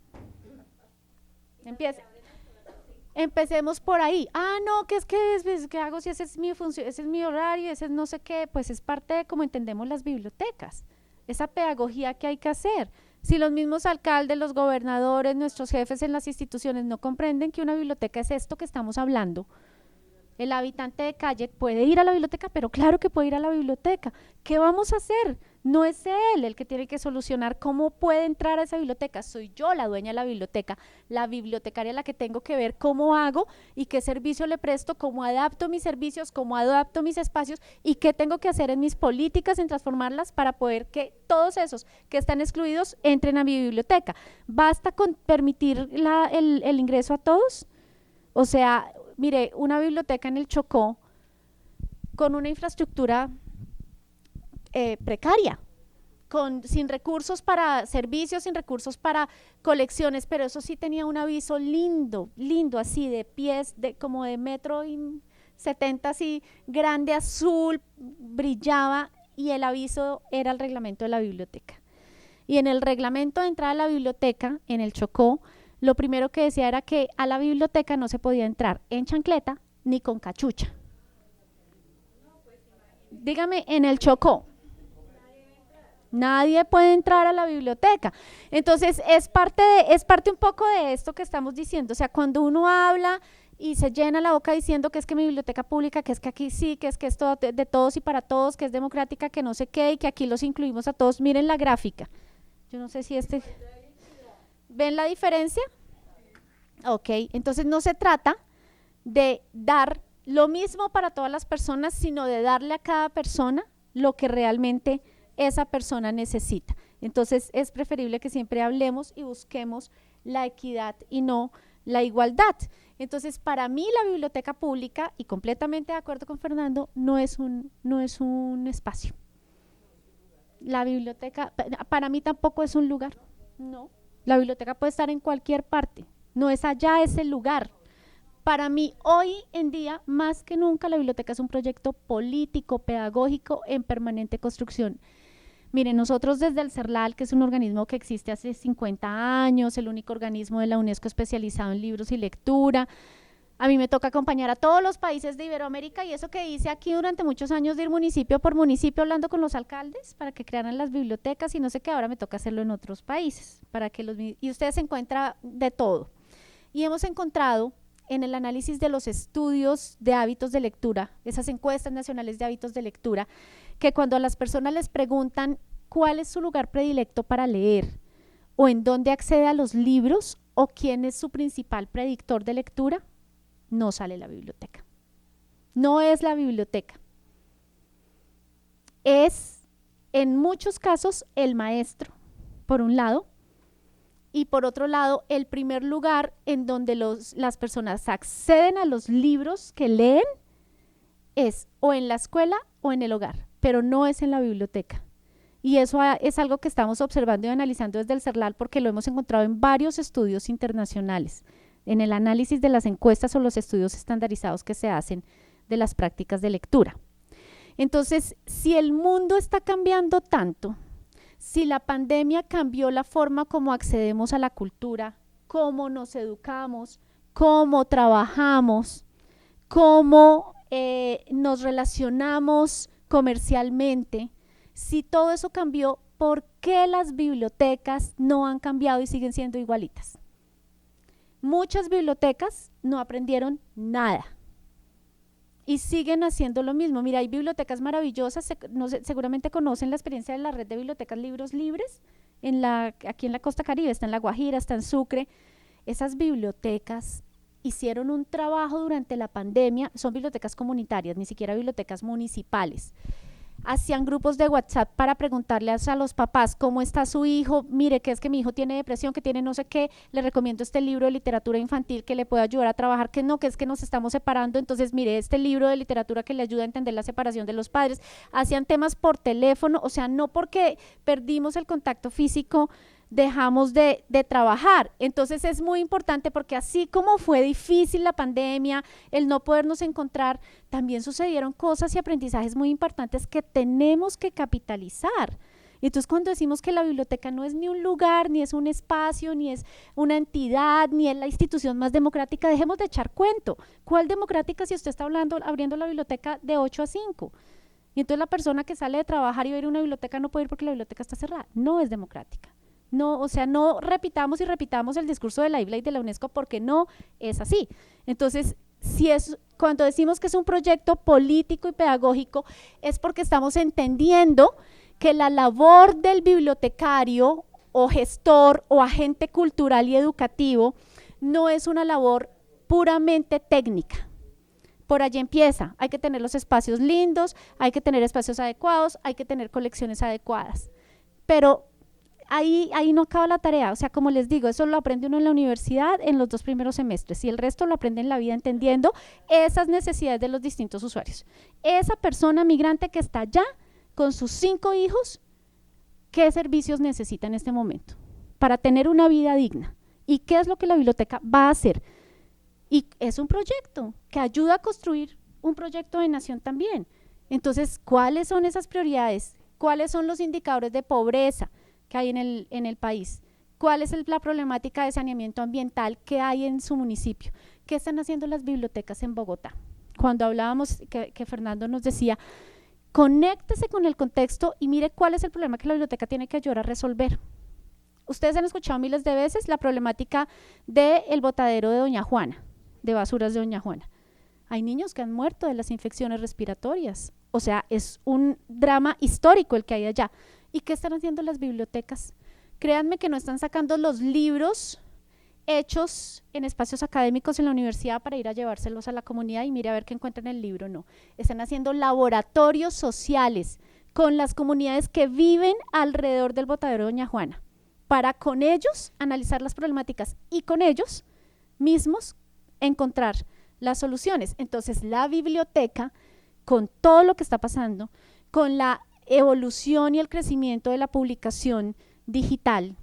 Empecemos por ahí. No, ¿qué hago si ese es mi función, ese es mi horario, ese es no sé qué? Pues es parte de cómo entendemos las bibliotecas, esa pedagogía que hay que hacer. Si los mismos alcaldes, los gobernadores, nuestros jefes en las instituciones no comprenden que una biblioteca es esto que estamos hablando, el habitante de calle puede ir a la biblioteca, pero claro que puede ir a la biblioteca. ¿Qué vamos a hacer? No es él el que tiene que solucionar cómo puede entrar a esa biblioteca. Soy yo la dueña de la biblioteca, la bibliotecaria la que tengo que ver cómo hago y qué servicio le presto, cómo adapto mis servicios, cómo adapto mis espacios y qué tengo que hacer en mis políticas, en transformarlas para poder que todos esos que están excluidos entren a mi biblioteca. ¿Basta con permitir el ingreso a todos? O sea, mire, una biblioteca en el Chocó con una infraestructura precaria, sin recursos para servicios, sin recursos para colecciones, pero eso sí tenía un aviso lindo, así de pies, como de 1,70 m, así grande, azul, brillaba, y el aviso era el reglamento de la biblioteca. Y en el reglamento de entrada a la biblioteca, en el Chocó, lo primero que decía era que a la biblioteca no se podía entrar en chancleta ni con cachucha. Dígame, en el Chocó nadie puede entrar a la biblioteca. Entonces es parte un poco de esto que estamos diciendo. O sea, cuando uno habla y se llena la boca diciendo que es que mi biblioteca pública, que es que aquí sí, que es todo de todos y para todos, que es democrática, que no sé qué, y que aquí los incluimos a todos. Miren la gráfica. Yo no sé si ¿ven la diferencia? Ok, entonces no se trata de dar lo mismo para todas las personas, sino de darle a cada persona lo que realmente esa persona necesita. Entonces es preferible que siempre hablemos y busquemos la equidad y no la igualdad. Entonces, para mí la biblioteca pública, y completamente de acuerdo con Fernando, no es un espacio. La biblioteca, para mí tampoco es un lugar. No, la biblioteca puede estar en cualquier parte, no es allá, es el lugar. Para mí, hoy en día, más que nunca, la biblioteca es un proyecto político, pedagógico, en permanente construcción. Miren, nosotros desde el CERLAL, que es un organismo que existe hace 50 años, el único organismo de la UNESCO especializado en libros y lectura, a mí me toca acompañar a todos los países de Iberoamérica, y eso que hice aquí durante muchos años de ir municipio por municipio hablando con los alcaldes para que crearan las bibliotecas y no sé qué, ahora me toca hacerlo en otros países, y ustedes encuentran de todo. Y hemos encontrado en el análisis de los estudios de hábitos de lectura, esas encuestas nacionales de hábitos de lectura, que cuando a las personas les preguntan cuál es su lugar predilecto para leer, o en dónde accede a los libros, o quién es su principal predictor de lectura, no sale la biblioteca. No es la biblioteca. Es, en muchos casos, el maestro, por un lado, y por otro lado, el primer lugar en donde las personas acceden a los libros que leen es o en la escuela o en el hogar, pero no es en la biblioteca. Y eso es algo que estamos observando y analizando desde el CERLAL, porque lo hemos encontrado en varios estudios internacionales, en el análisis de las encuestas o los estudios estandarizados que se hacen de las prácticas de lectura. Entonces, si el mundo está cambiando tanto, si la pandemia cambió la forma como accedemos a la cultura, cómo nos educamos, cómo trabajamos, cómo nos relacionamos comercialmente, si todo eso cambió, ¿por qué las bibliotecas no han cambiado y siguen siendo igualitas? Muchas bibliotecas no aprendieron nada y siguen haciendo lo mismo. Mira, hay bibliotecas maravillosas, seguramente conocen la experiencia de la red de bibliotecas Libros Libres, aquí en la costa Caribe, está en La Guajira, está en Sucre. Esas bibliotecas hicieron un trabajo durante la pandemia, son bibliotecas comunitarias, ni siquiera bibliotecas municipales. Hacían grupos de WhatsApp para preguntarles a los papás cómo está su hijo, mire que es que mi hijo tiene depresión, que tiene no sé qué, le recomiendo este libro de literatura infantil que le puede ayudar a trabajar, que no, que es que nos estamos separando, entonces mire este libro de literatura que le ayuda a entender la separación de los padres. Hacían temas por teléfono, o sea, no porque perdimos el contacto físico dejamos de trabajar. Entonces es muy importante, porque así como fue difícil la pandemia, el no podernos encontrar, también sucedieron cosas y aprendizajes muy importantes que tenemos que capitalizar. Entonces, cuando decimos que la biblioteca no es ni un lugar, ni es un espacio, ni es una entidad, ni es la institución más democrática, dejemos de echar cuento. ¿Cuál democrática si usted está abriendo la biblioteca de 8 a 5? Y entonces la persona que sale de trabajar y va a ir a una biblioteca no puede ir porque la biblioteca está cerrada. No es democrática. No, o sea, no repitamos y repitamos el discurso de la IBLA y de la UNESCO, porque no es así. Entonces, cuando decimos que es un proyecto político y pedagógico, es porque estamos entendiendo que la labor del bibliotecario o gestor o agente cultural y educativo no es una labor puramente técnica. Por allí empieza, hay que tener los espacios lindos, hay que tener espacios adecuados, hay que tener colecciones adecuadas, pero ahí no acaba la tarea. O sea, como les digo, eso lo aprende uno en la universidad en los 2 primeros semestres, y el resto lo aprende en la vida entendiendo esas necesidades de los distintos usuarios. Esa persona migrante que está allá con sus 5 hijos, ¿qué servicios necesita en este momento para tener una vida digna? ¿Y qué es lo que la biblioteca va a hacer? Y es un proyecto que ayuda a construir un proyecto de nación también. Entonces, ¿cuáles son esas prioridades? ¿Cuáles son los indicadores de pobreza que hay en el país? ¿Cuál es la problemática de saneamiento ambiental que hay en su municipio? ¿Qué están haciendo las bibliotecas en Bogotá? Cuando hablábamos, que Fernando nos decía, conéctese con el contexto y mire cuál es el problema que la biblioteca tiene que ayudar a resolver. Ustedes han escuchado miles de veces la problemática del botadero de Doña Juana. de basuras de Doña Juana. Hay niños que han muerto de las infecciones respiratorias. O sea, es un drama histórico el que hay allá. ¿Y qué están haciendo las bibliotecas? Créanme que no están sacando los libros hechos en espacios académicos en la universidad para ir a llevárselos a la comunidad y mire a ver qué encuentran en el libro, no. Están haciendo laboratorios sociales con las comunidades que viven alrededor del botadero de Doña Juana, para con ellos analizar las problemáticas y con ellos mismos encontrar las soluciones. Entonces la biblioteca, con todo lo que está pasando, con la evolución y el crecimiento de la publicación digital,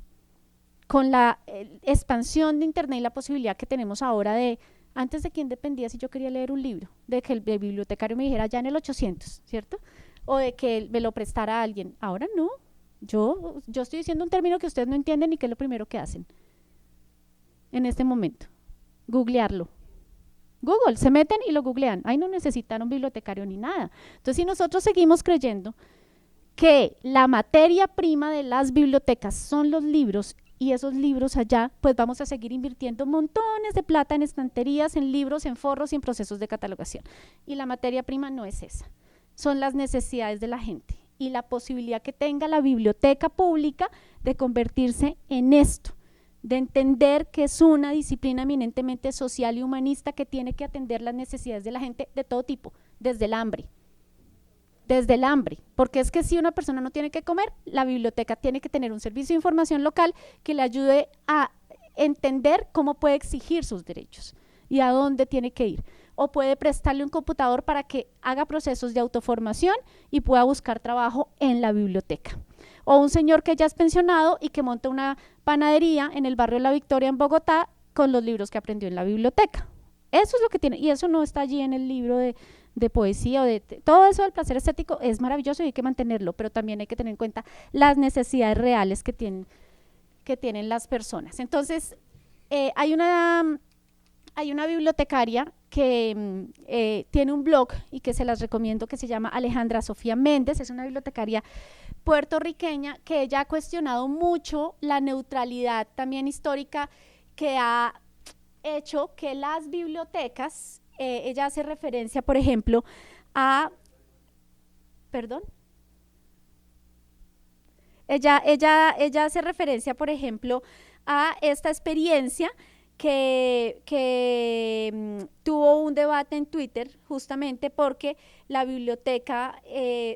con la expansión de internet y la posibilidad que tenemos ahora de, antes de quién dependía si yo quería leer un libro, de que el bibliotecario me dijera ya en el 800, ¿cierto? O de que me lo prestara a alguien. Ahora no, yo estoy diciendo un término que ustedes no entienden y que es lo primero que hacen en este momento, googlearlo. Google, se meten y lo googlean, ahí no necesitan un bibliotecario ni nada. Entonces, si nosotros seguimos creyendo que la materia prima de las bibliotecas son los libros y esos libros allá, pues vamos a seguir invirtiendo montones de plata en estanterías, en libros, en forros y en procesos de catalogación. Y la materia prima no es esa, son las necesidades de la gente y la posibilidad que tenga la biblioteca pública de convertirse en esto, de entender que es una disciplina eminentemente social y humanista que tiene que atender las necesidades de la gente de todo tipo, desde el hambre, porque es que si una persona no tiene que comer, la biblioteca tiene que tener un servicio de información local que le ayude a entender cómo puede exigir sus derechos y a dónde tiene que ir, o puede prestarle un computador para que haga procesos de autoformación y pueda buscar trabajo en la biblioteca, o un señor que ya es pensionado y que monta una panadería en el barrio La Victoria en Bogotá con los libros que aprendió en la biblioteca. Eso es lo que tiene, y eso no está allí en el libro de poesía o de todo eso del placer estético. Es maravilloso y hay que mantenerlo, pero también hay que tener en cuenta las necesidades reales que tienen las personas. Entonces, hay una bibliotecaria que tiene un blog y que se las recomiendo, que se llama Alejandra Sofía Méndez. Es una bibliotecaria puertorriqueña que ella ha cuestionado mucho la neutralidad también histórica que ha hecho que las bibliotecas, ella hace referencia, por ejemplo, ella hace referencia, por ejemplo, a esta experiencia que tuvo un debate en Twitter, justamente porque la biblioteca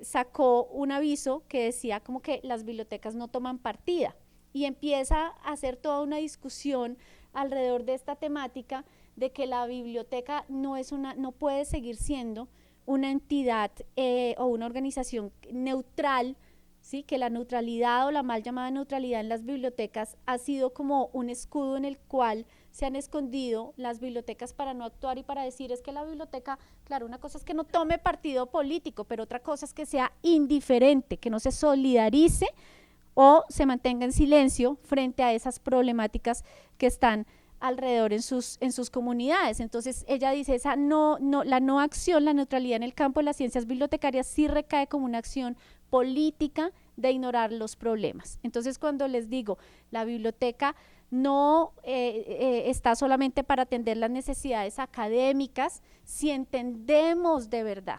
sacó un aviso que decía como que las bibliotecas no toman partida, y empieza a hacer toda una discusión alrededor de esta temática de que la biblioteca no puede seguir siendo una entidad o una organización neutral, ¿sí? Que la neutralidad o la mal llamada neutralidad en las bibliotecas ha sido como un escudo en el cual se han escondido las bibliotecas para no actuar y para decir es que la biblioteca, claro, una cosa es que no tome partido político, pero otra cosa es que sea indiferente, que no se solidarice o se mantenga en silencio frente a esas problemáticas que están alrededor en sus comunidades. Entonces ella dice, la no acción, la neutralidad en el campo de las ciencias bibliotecarias sí recae como una acción política de ignorar los problemas. Entonces, cuando les digo, la biblioteca no está solamente para atender las necesidades académicas, si entendemos de verdad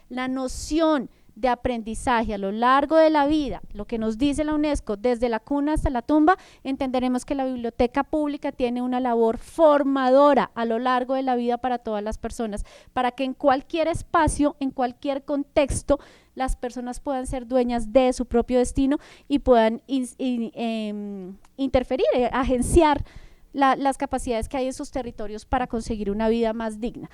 la noción de aprendizaje a lo largo de la vida, lo que nos dice la UNESCO, desde la cuna hasta la tumba, entenderemos que la biblioteca pública tiene una labor formadora a lo largo de la vida para todas las personas, para que en cualquier espacio, en cualquier contexto, las personas puedan ser dueñas de su propio destino y puedan interferir, agenciar las capacidades que hay en sus territorios para conseguir una vida más digna.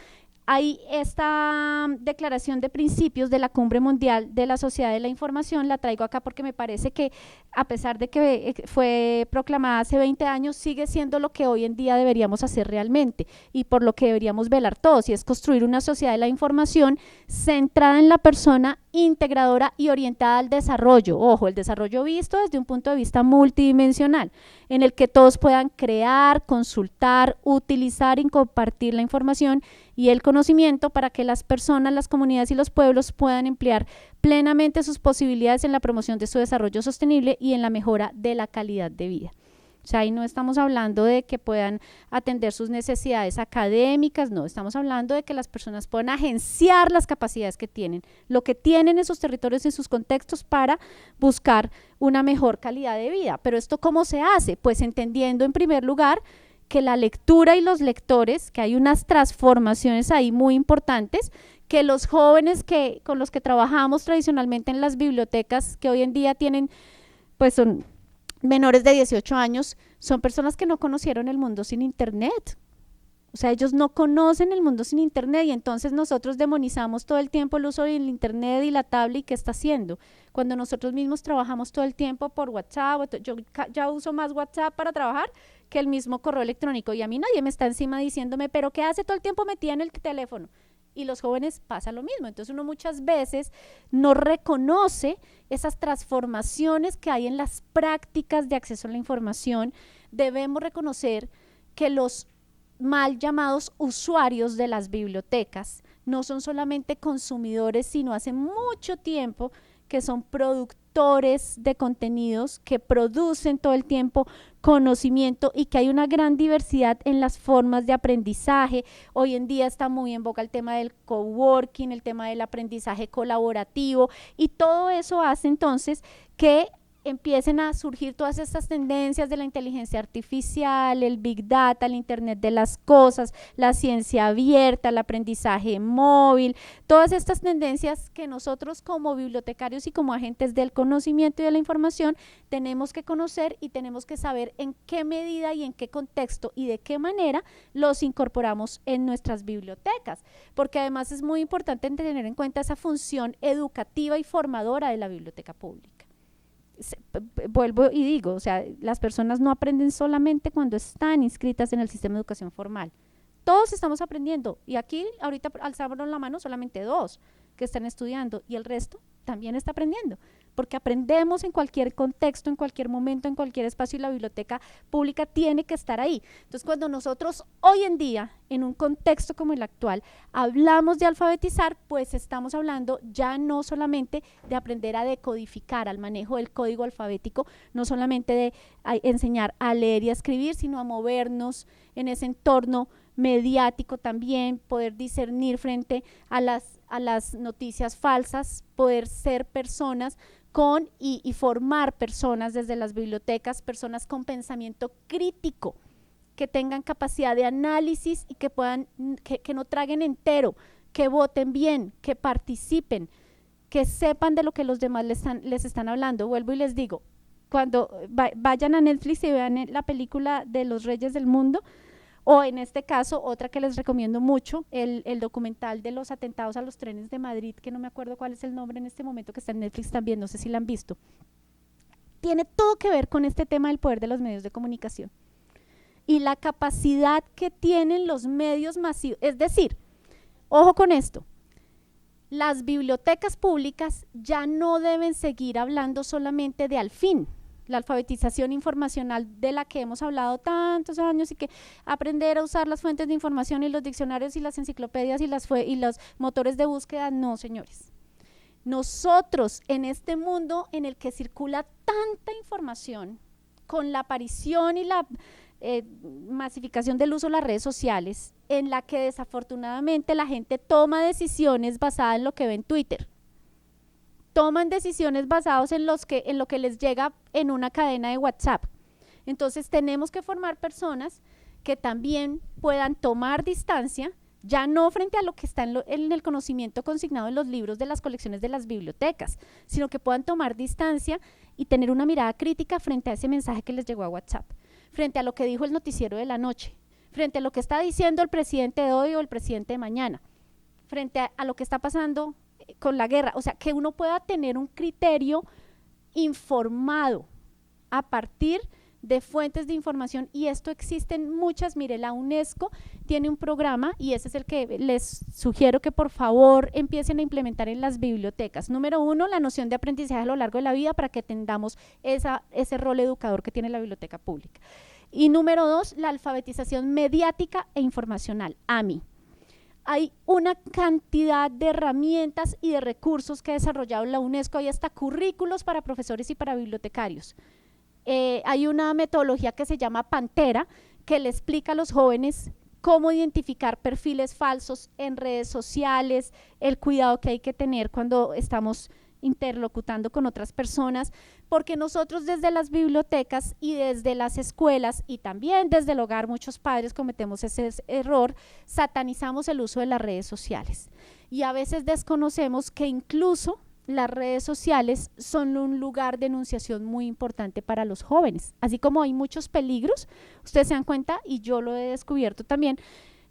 Hay esta declaración de principios de la Cumbre Mundial de la Sociedad de la Información, la traigo acá porque me parece que a pesar de que fue proclamada hace 20 años, sigue siendo lo que hoy en día deberíamos hacer realmente y por lo que deberíamos velar todos, y es construir una sociedad de la información centrada en la persona, integradora y orientada al desarrollo. Ojo, el desarrollo visto desde un punto de vista multidimensional, en el que todos puedan crear, consultar, utilizar y compartir la información y el conocimiento para que las personas, las comunidades y los pueblos puedan emplear plenamente sus posibilidades en la promoción de su desarrollo sostenible y en la mejora de la calidad de vida. sea, ahí no estamos hablando de que puedan atender sus necesidades académicas, no, estamos hablando de que las personas puedan agenciar las capacidades que tienen, lo que tienen en sus territorios, en sus contextos para buscar una mejor calidad de vida. Pero ¿esto cómo se hace? Pues entendiendo en primer lugar que la lectura y los lectores, que hay unas transformaciones ahí muy importantes, que los jóvenes con los que trabajamos tradicionalmente en las bibliotecas, que hoy en día tienen, pues son menores de 18 años, son personas que no conocieron el mundo sin internet. O sea, ellos no conocen el mundo sin internet y entonces nosotros demonizamos todo el tiempo el uso del internet y la tablet y qué está haciendo. Cuando nosotros mismos trabajamos todo el tiempo por WhatsApp, yo ya uso más WhatsApp para trabajar que el mismo correo electrónico y a mí nadie me está encima diciéndome, pero ¿qué hace todo el tiempo metida en el teléfono? Y los jóvenes pasa lo mismo. Entonces uno muchas veces no reconoce esas transformaciones que hay en las prácticas de acceso a la información. Debemos reconocer que los mal llamados usuarios de las bibliotecas no son solamente consumidores, sino hace mucho tiempo que son productores de contenidos que producen todo el tiempo conocimiento y que hay una gran diversidad en las formas de aprendizaje. Hoy en día está muy en boga el tema del coworking, el tema del aprendizaje colaborativo y todo eso hace entonces que empiecen a surgir todas estas tendencias de la inteligencia artificial, el big data, el internet de las cosas, la ciencia abierta, el aprendizaje móvil, todas estas tendencias que nosotros como bibliotecarios y como agentes del conocimiento y de la información tenemos que conocer y tenemos que saber en qué medida y en qué contexto y de qué manera los incorporamos en nuestras bibliotecas, porque además es muy importante tener en cuenta esa función educativa y formadora de la biblioteca pública. Vuelvo y digo, o sea, las personas no aprenden solamente cuando están inscritas en el sistema de educación formal. Todos estamos aprendiendo y aquí ahorita alzamos la mano solamente 2 que están estudiando y el resto también está aprendiendo, porque aprendemos en cualquier contexto, en cualquier momento, en cualquier espacio y la biblioteca pública tiene que estar ahí. Entonces, cuando nosotros hoy en día, en un contexto como el actual, hablamos de alfabetizar, pues estamos hablando ya no solamente de aprender a decodificar, al manejo del código alfabético, no solamente de enseñar a leer y a escribir, sino a movernos en ese entorno mediático también, poder discernir frente a las noticias falsas, poder ser personas con y formar personas desde las bibliotecas, personas con pensamiento crítico, que tengan capacidad de análisis y que puedan, que no traguen entero, que voten bien, que participen, que sepan de lo que los demás les están hablando. Vuelvo y les digo, cuando vayan a Netflix y vean la película de los Reyes del Mundo, o en este caso, otra que les recomiendo mucho, el documental de los atentados a los trenes de Madrid, que no me acuerdo cuál es el nombre en este momento, que está en Netflix también, no sé si la han visto. Tiene todo que ver con este tema del poder de los medios de comunicación y la capacidad que tienen los medios masivos. Es decir, ojo con esto, las bibliotecas públicas ya no deben seguir hablando solamente de al fin, la alfabetización informacional de la que hemos hablado tantos años y que aprender a usar las fuentes de información y los diccionarios y las enciclopedias y los motores de búsqueda, no, señores. Nosotros en este mundo en el que circula tanta información, con la aparición y la masificación del uso de las redes sociales, en la que desafortunadamente la gente toma decisiones basadas en lo que ve en Twitter, toman decisiones basadas en lo que les llega en una cadena de WhatsApp. Entonces tenemos que formar personas que también puedan tomar distancia, ya no frente a lo que está en el conocimiento consignado en los libros de las colecciones de las bibliotecas, sino que puedan tomar distancia y tener una mirada crítica frente a ese mensaje que les llegó a WhatsApp, frente a lo que dijo el noticiero de la noche, frente a lo que está diciendo el presidente de hoy o el presidente de mañana, frente a lo que está pasando con la guerra. O sea, que uno pueda tener un criterio informado a partir de fuentes de información, y esto existen muchas. Mire, la UNESCO tiene un programa y ese es el que les sugiero que por favor empiecen a implementar en las bibliotecas. Número 1, la noción de aprendizaje a lo largo de la vida para que tengamos ese rol educador que tiene la biblioteca pública. Y número 2, la alfabetización mediática e informacional, AMI. Hay una cantidad de herramientas y de recursos que ha desarrollado la UNESCO, hay hasta currículos para profesores y para bibliotecarios. hay una metodología que se llama Pantera, que le explica a los jóvenes cómo identificar perfiles falsos en redes sociales, el cuidado que hay que tener cuando estamos interlocutando con otras personas, porque nosotros desde las bibliotecas y desde las escuelas y también desde el hogar, muchos padres cometemos ese error, satanizamos el uso de las redes sociales y a veces desconocemos que incluso las redes sociales son un lugar de enunciación muy importante para los jóvenes, así como hay muchos peligros, ustedes se dan cuenta y yo lo he descubierto también,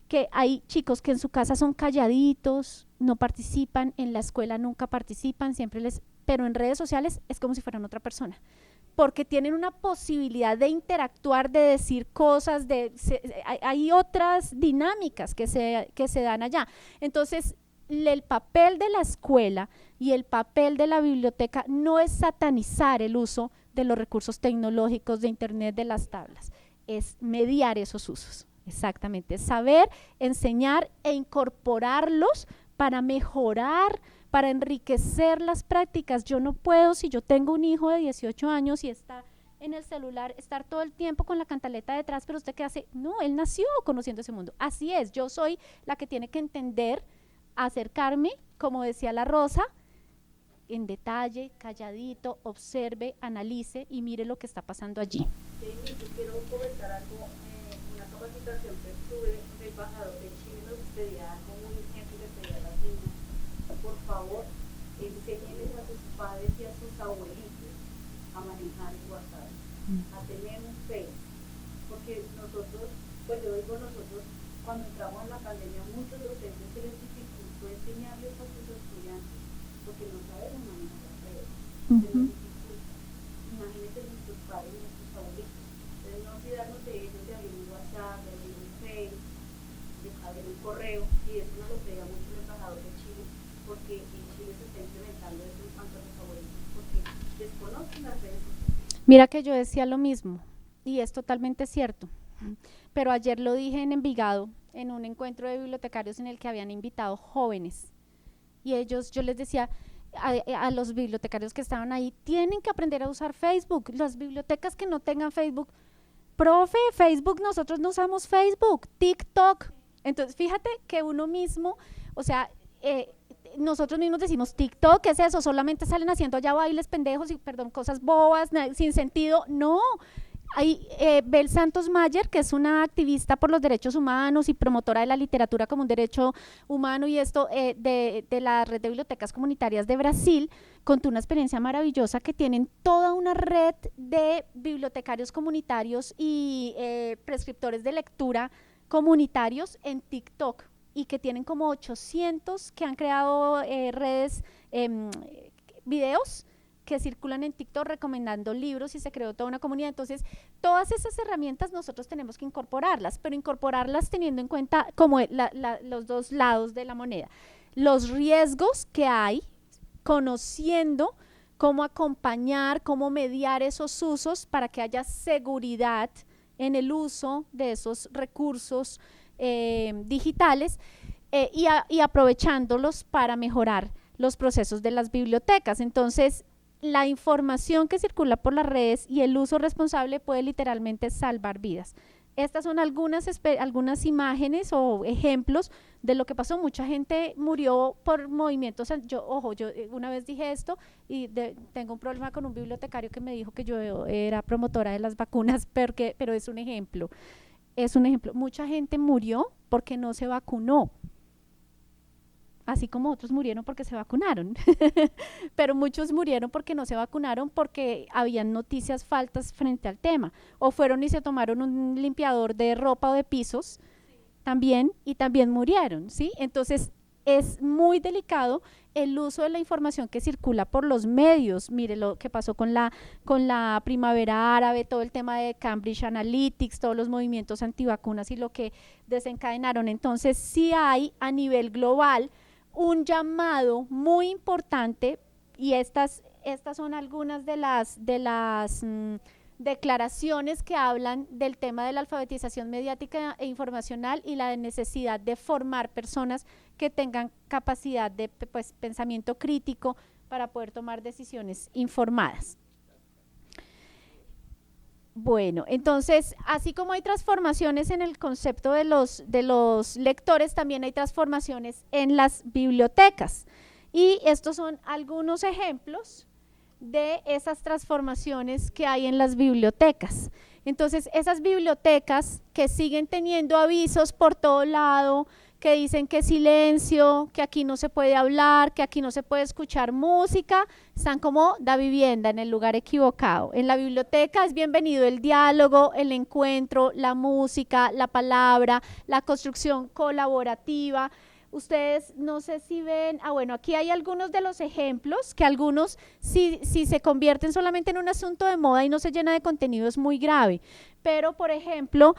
que hay chicos que en su casa son calladitos, no participan, en la escuela nunca participan, pero en redes sociales es como si fueran otra persona, porque tienen una posibilidad de interactuar, de decir cosas, hay otras dinámicas que se dan allá. Entonces, el papel de la escuela y el papel de la biblioteca no es satanizar el uso de los recursos tecnológicos, de internet, de las tablas, es mediar esos usos. Exactamente, saber, enseñar e incorporarlos para mejorar, para enriquecer las prácticas. Yo no puedo, si yo tengo un hijo de 18 años y está en el celular, estar todo el tiempo con la cantaleta detrás, pero ¿usted qué hace? No, él nació conociendo ese mundo. Así es, yo soy la que tiene que entender, acercarme, como decía la Rosa, en detalle, calladito, observe, analice y mire lo que está pasando allí. Sí, yo quiero comentar algo. Una capacitación que tuve del embajador de Chile nos pedía como un ejemplo, le pedía a las niñas, por favor, enséñenles a sus padres y a sus abuelitos a manejar el WhatsApp, a tener un Facebook, porque nosotros, pues yo digo nosotros, cuando entramos en la pandemia, muchos docentes se les dificultó enseñarles a sus estudiantes, porque no saben manejar las redes, se les dificulta. Imagínense nuestros padres y nuestros abuelitos. Entonces no olvidarnos de ellos, de abrir un WhatsApp, de abrir un Facebook, de abrir un correo, y eso nos lo pedía mucho el embajador de Chile, porque en Chile se está implementando eso en cuanto a los abuelitos, porque desconocen las redes sociales. Mira que yo decía lo mismo, y es totalmente cierto, pero ayer lo dije en Envigado, en un encuentro de bibliotecarios en el que habían invitado jóvenes, y yo les decía a los bibliotecarios que estaban ahí, tienen que aprender a usar Facebook, las bibliotecas que no tengan Facebook, profe, Facebook, nosotros no usamos Facebook, TikTok. Entonces, fíjate que uno mismo, o sea, nosotros mismos decimos, TikTok, ¿qué es eso? Solamente salen haciendo allá bailes pendejos y, perdón, cosas bobas, sin sentido. No, hay Bel Santos Mayer, que es una activista por los derechos humanos y promotora de la literatura como un derecho humano y esto de la red de bibliotecas comunitarias de Brasil, contó una experiencia maravillosa que tienen toda una red de bibliotecarios comunitarios y prescriptores de lectura comunitarios en TikTok y que tienen como 800 que han creado redes, videos que circulan en TikTok recomendando libros y se creó toda una comunidad. Entonces, todas esas herramientas nosotros tenemos que incorporarlas, pero incorporarlas teniendo en cuenta como los dos lados de la moneda. Los riesgos que hay, conociendo cómo acompañar, cómo mediar esos usos para que haya seguridad en el uso de esos recursos digitales y aprovechándolos para mejorar los procesos de las bibliotecas. Entonces, la información que circula por las redes y el uso responsable puede literalmente salvar vidas. Estas son algunas imágenes o ejemplos de lo que pasó. Mucha gente murió por movimientos. Yo una vez dije esto y tengo un problema con un bibliotecario que me dijo que yo era promotora de las vacunas, pero es un ejemplo. Es un ejemplo. Mucha gente murió porque no se vacunó. Así como otros murieron porque se vacunaron, pero muchos murieron porque no se vacunaron porque habían noticias falsas frente al tema, o fueron y se tomaron un limpiador de ropa o de pisos, también, y también murieron, ¿sí? Entonces, es muy delicado el uso de la información que circula por los medios. Mire lo que pasó con la primavera árabe, todo el tema de Cambridge Analytics, todos los movimientos antivacunas y lo que desencadenaron. Entonces, sí hay a nivel global un llamado muy importante, y estas son algunas de las declaraciones que hablan del tema de la alfabetización mediática e informacional y la necesidad de formar personas que tengan capacidad de pensamiento crítico para poder tomar decisiones informadas. Bueno, entonces, así como hay transformaciones en el concepto de los lectores, también hay transformaciones en las bibliotecas. Y estos son algunos ejemplos de esas transformaciones que hay en las bibliotecas. Entonces, esas bibliotecas que siguen teniendo avisos por todo lado, que dicen que silencio, que aquí no se puede hablar, que aquí no se puede escuchar música, están como da vivienda en el lugar equivocado. En la biblioteca es bienvenido el diálogo, el encuentro, la música, la palabra, la construcción colaborativa. Ustedes no sé si ven, bueno, aquí hay algunos de los ejemplos, que algunos si se convierten solamente en un asunto de moda y no se llena de contenido es muy grave. Pero, por ejemplo,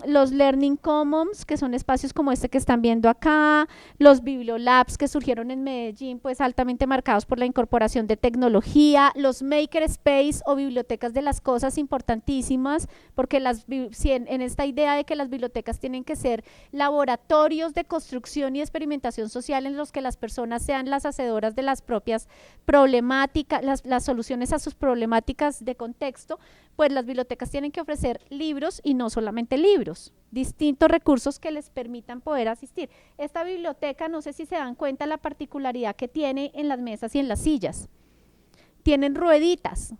los Learning Commons, que son espacios como este que están viendo acá, los Bibliolabs que surgieron en Medellín, pues altamente marcados por la incorporación de tecnología, los Maker Space o bibliotecas de las cosas importantísimas, porque en esta idea de que las bibliotecas tienen que ser laboratorios de construcción y experimentación social en los que las personas sean las hacedoras de las propias problemáticas, las soluciones a sus problemáticas de contexto, pues las bibliotecas tienen que ofrecer libros y no solamente libros, distintos recursos que les permitan poder asistir. Esta biblioteca, no sé si se dan cuenta la particularidad que tiene en las mesas y en las sillas. Tienen rueditas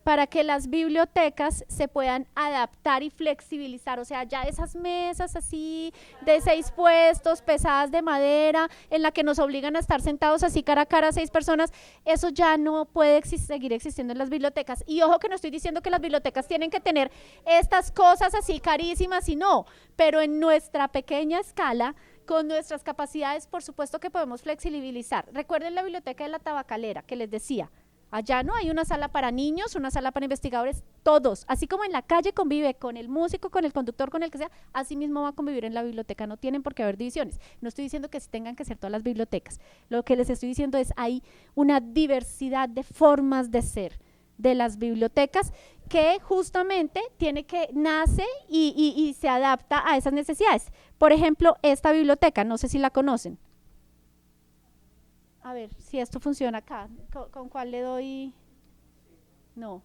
para que las bibliotecas se puedan adaptar y flexibilizar, o sea, ya esas mesas así de 6 puestos, pesadas de madera, en la que nos obligan a estar sentados así cara a cara 6 personas, eso ya no puede seguir existiendo en las bibliotecas. Y ojo que no estoy diciendo que las bibliotecas tienen que tener estas cosas así carísimas y no, pero en nuestra pequeña escala, con nuestras capacidades, por supuesto que podemos flexibilizar. Recuerden la biblioteca de la Tabacalera, que les decía, allá no hay una sala para niños, una sala para investigadores, todos, así como en la calle convive con el músico, con el conductor, con el que sea, así mismo va a convivir en la biblioteca, no tienen por qué haber divisiones. No estoy diciendo que tengan que ser todas las bibliotecas, lo que les estoy diciendo es hay una diversidad de formas de ser de las bibliotecas que justamente nace y se adapta a esas necesidades. Por ejemplo, esta biblioteca, no sé si la conocen. A ver, si esto funciona acá, ¿con cuál le doy? No.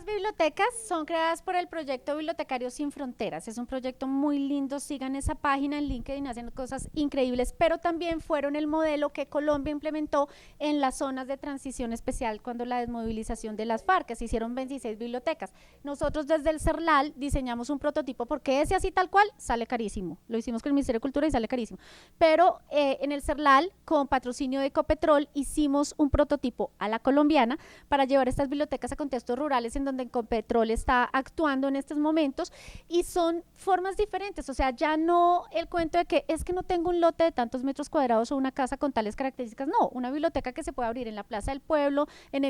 Bibliotecas son creadas por el proyecto Bibliotecarios Sin Fronteras, es un proyecto muy lindo, sigan esa página en LinkedIn, hacen cosas increíbles, pero también fueron el modelo que Colombia implementó en las zonas de transición especial cuando la desmovilización de las FARC, que se hicieron 26 bibliotecas. Nosotros desde el CERLAL diseñamos un prototipo porque ese así tal cual sale carísimo, lo hicimos con el Ministerio de Cultura y sale carísimo, pero en el CERLAL con patrocinio de Ecopetrol hicimos un prototipo a la colombiana para llevar estas bibliotecas a contextos rurales en donde Ecopetrol está actuando en estos momentos y son formas diferentes, o sea, ya no el cuento de que es que no tengo un lote de tantos metros cuadrados o una casa con tales características, no, una biblioteca que se puede abrir en la plaza del pueblo, en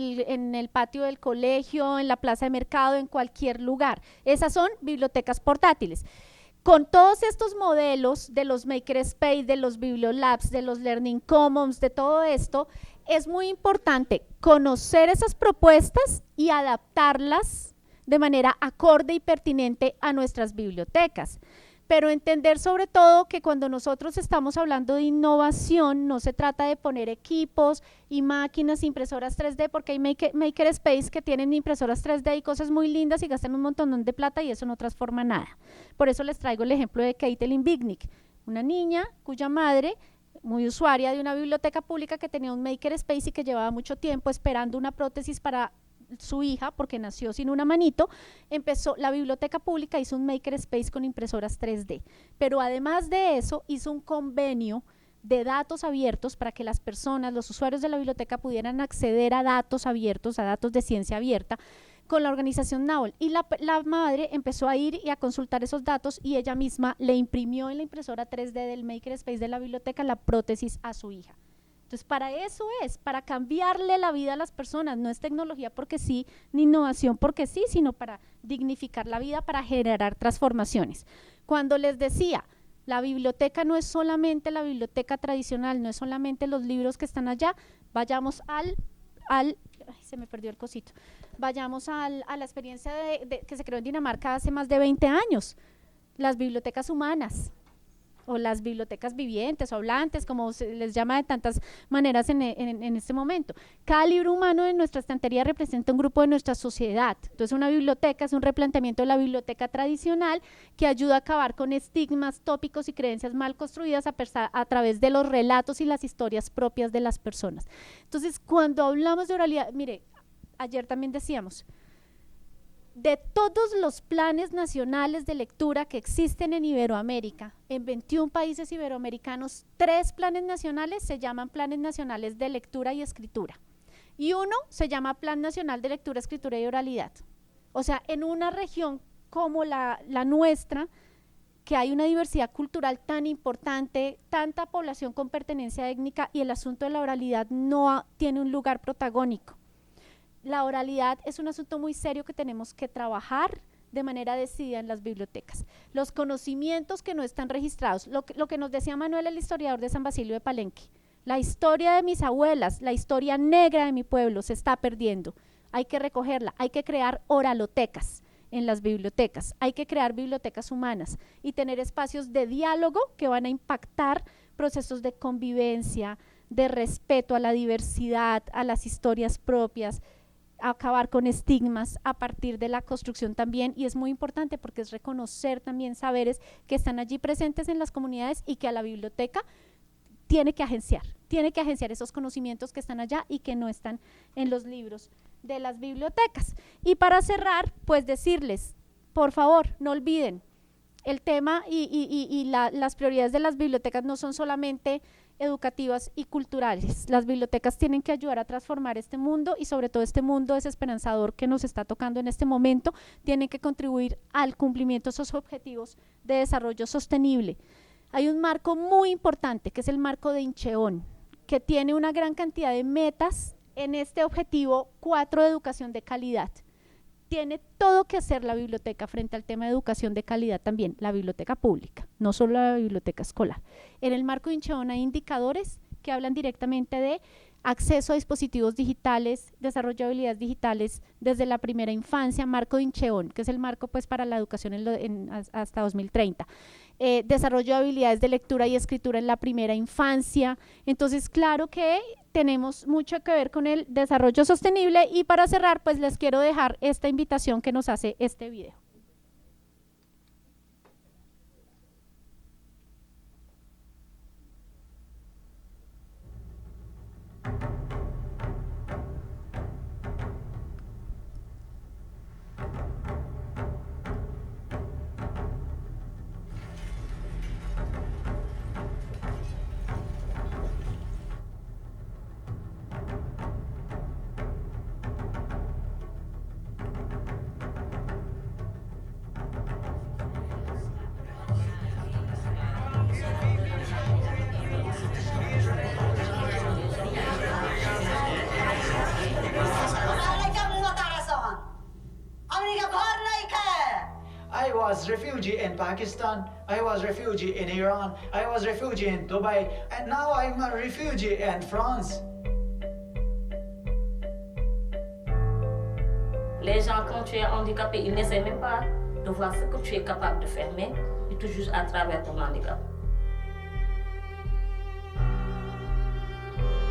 el patio del colegio, en la plaza de mercado, en cualquier lugar. Esas son bibliotecas portátiles. Con todos estos modelos de los Makerspace, de los Bibliolabs, de los Learning Commons, de todo esto, es muy importante conocer esas propuestas y adaptarlas de manera acorde y pertinente a nuestras bibliotecas. pero entender sobre todo que cuando nosotros estamos hablando de innovación, no se trata de poner equipos y máquinas, impresoras 3D, porque hay Makerspace que tienen impresoras 3D y cosas muy lindas y gastan un montón de plata y eso no transforma nada. Por eso les traigo el ejemplo de Caitlin Bignick, una niña cuya madre, muy usuaria de una biblioteca pública, que tenía un Makerspace y que llevaba mucho tiempo esperando una prótesis para su hija porque nació sin una manito. Empezó la biblioteca pública, hizo un Makerspace con impresoras 3D, pero además de eso hizo un convenio de datos abiertos para que las personas, los usuarios de la biblioteca pudieran acceder a datos abiertos, a datos de ciencia abierta, con la organización NAOL, y la madre empezó a ir y a consultar esos datos y ella misma le imprimió en la impresora 3D del Makerspace de la biblioteca la prótesis a su hija. Entonces, para eso es, para cambiarle la vida a las personas. No es tecnología porque sí, ni innovación porque sí, sino para dignificar la vida, para generar transformaciones. Cuando les decía, la biblioteca no es solamente la biblioteca tradicional, no es solamente los libros que están allá, vayamos ay, se me perdió el cosito, vayamos a la experiencia que se creó en Dinamarca hace más de 20 años, las bibliotecas humanas, o las bibliotecas vivientes o hablantes, como se les llama de tantas maneras en este momento. Cada libro humano en nuestra estantería representa un grupo de nuestra sociedad. Entonces, una biblioteca es un replanteamiento de la biblioteca tradicional que ayuda a acabar con estigmas, tópicos y creencias mal construidas a través de los relatos y las historias propias de las personas. Entonces, cuando hablamos de oralidad, mire, ayer también decíamos, de todos los planes nacionales de lectura que existen en Iberoamérica, en 21 países iberoamericanos, 3 planes nacionales se llaman planes nacionales de lectura y escritura, y uno se llama Plan Nacional de Lectura, Escritura y Oralidad. O sea, en una región como la nuestra, que hay una diversidad cultural tan importante, tanta población con pertenencia étnica, y el asunto de la oralidad no tiene un lugar protagónico. La oralidad es un asunto muy serio que tenemos que trabajar de manera decidida en las bibliotecas. Los conocimientos que no están registrados, lo que nos decía Manuel, el historiador de San Basilio de Palenque, la historia de mis abuelas, la historia negra de mi pueblo se está perdiendo. Hay que recogerla, hay que crear oralotecas en las bibliotecas, hay que crear bibliotecas humanas y tener espacios de diálogo que van a impactar procesos de convivencia, de respeto a la diversidad, a las historias propias, acabar con estigmas a partir de la construcción también, y es muy importante porque es reconocer también saberes que están allí presentes en las comunidades y que a la biblioteca tiene que agenciar esos conocimientos que están allá y que no están en los libros de las bibliotecas. Y para cerrar, pues decirles, por favor, no olviden el tema y las prioridades de las bibliotecas no son solamente educativas y culturales. Las bibliotecas tienen que ayudar a transformar este mundo y sobre todo este mundo desesperanzador que nos está tocando en este momento, tienen que contribuir al cumplimiento de esos objetivos de desarrollo sostenible. Hay un marco muy importante que es el marco de Incheon, que tiene una gran cantidad de metas en este objetivo 4 de educación de calidad. Tiene todo que hacer la biblioteca frente al tema de educación de calidad también, la biblioteca pública, no solo la biblioteca escolar. En el marco de Incheon hay indicadores que hablan directamente de acceso a dispositivos digitales, desarrollo de habilidades digitales desde la primera infancia, marco de Incheon, que es el marco pues para la educación hasta 2030. Desarrollo de habilidades de lectura y escritura en la primera infancia. Entonces, claro que tenemos mucho que ver con el desarrollo sostenible, y para cerrar, pues les quiero dejar esta invitación que nos hace este video. I was refugee in Pakistan, I was refugee in Iran, I was refugee in Dubai, and now I'm a refugee in France. Les gens, quand tu es handicapé, ils ne savent même pas de voir ce que tu es capable de faire, mais tout juste à travers ton handicap.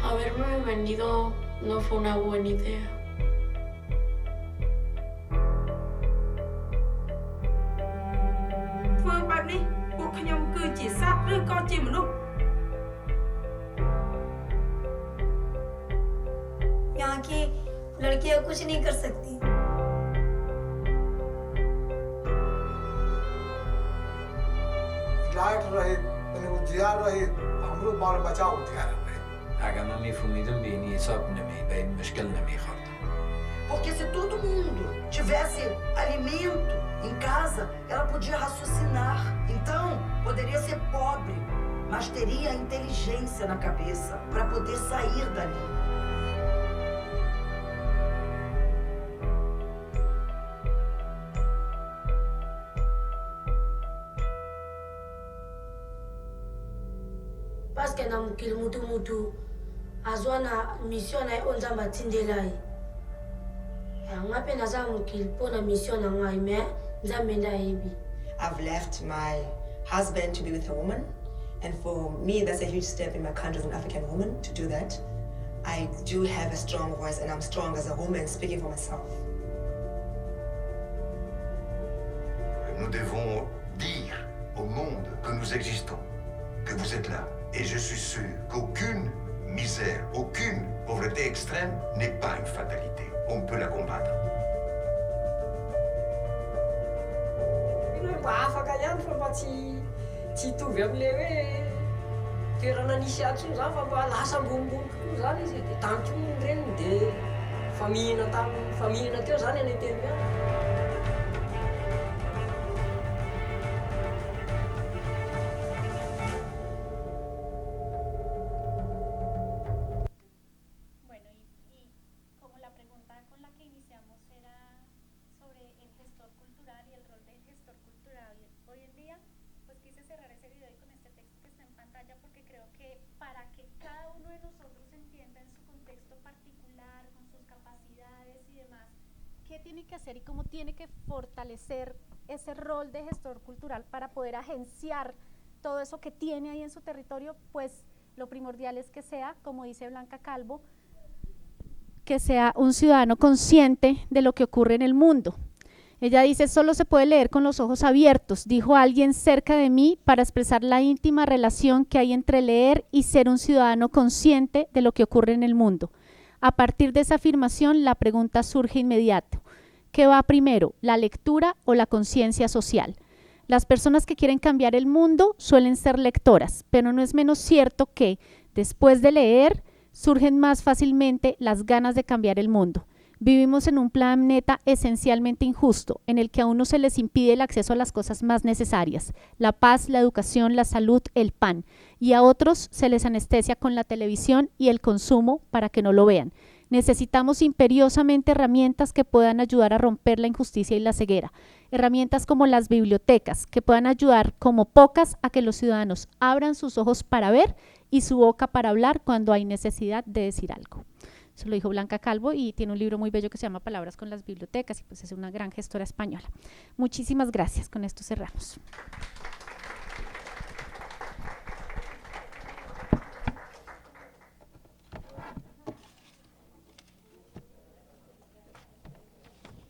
Haberme venido no fue una buena idea. यहाँ की लड़कियां कुछ नहीं कर सकती। लाइट रहे, उजियार रहे, हमरो बाल बचाव उठा रहे. Agama me fumido bem e sabe na minha bem, mas que ele na minha rota. Porque se todo mundo tivesse alimento em casa, ela podia raciocinar. Então, poderia ser pobre, mas teria inteligência na cabeça para poder sair dali. Parce que nam kil mutu azwana mission na onza batindela ye. Ngape naza mukil pona mission na ngai me nzambe ndayebi. I've left my husband to be with a woman, and for me that's a huge step in my country as an African woman to do that. I do have a strong voice and I'm strong as a woman speaking for myself. Nous devons dire au monde que nous existons, que vous êtes là. Et je suis sûr qu'aucune misère, aucune pauvreté extrême n'est pas une fatalité. On peut la combattre. Afaka ihany fa mba tsy hitovy amin'le hoe toerana nisy atsony zany fa mba lasa ambonimbony kokoa zany izy dia tantrony reny dia famihina teo zany any teny any. ¿Qué tiene que hacer y cómo tiene que fortalecer ese rol de gestor cultural para poder agenciar todo eso que tiene ahí en su territorio? Pues lo primordial es que sea, como dice Blanca Calvo, que sea un ciudadano consciente de lo que ocurre en el mundo. Ella dice, solo se puede leer con los ojos abiertos, dijo alguien cerca de mí, para expresar la íntima relación que hay entre leer y ser un ciudadano consciente de lo que ocurre en el mundo. A partir de esa afirmación, la pregunta surge inmediato. ¿Qué va primero, la lectura o la conciencia social? Las personas que quieren cambiar el mundo suelen ser lectoras, pero no es menos cierto que, después de leer, surgen más fácilmente las ganas de cambiar el mundo. Vivimos en un planeta esencialmente injusto, en el que a unos se les impide el acceso a las cosas más necesarias, la paz, la educación, la salud, el pan, y a otros se les anestesia con la televisión y el consumo para que no lo vean. Necesitamos imperiosamente herramientas que puedan ayudar a romper la injusticia y la ceguera, herramientas como las bibliotecas, que puedan ayudar como pocas a que los ciudadanos abran sus ojos para ver y su boca para hablar cuando hay necesidad de decir algo. Eso lo dijo Blanca Calvo y tiene un libro muy bello que se llama Palabras con las bibliotecas y pues es una gran gestora española. Muchísimas gracias, con esto cerramos.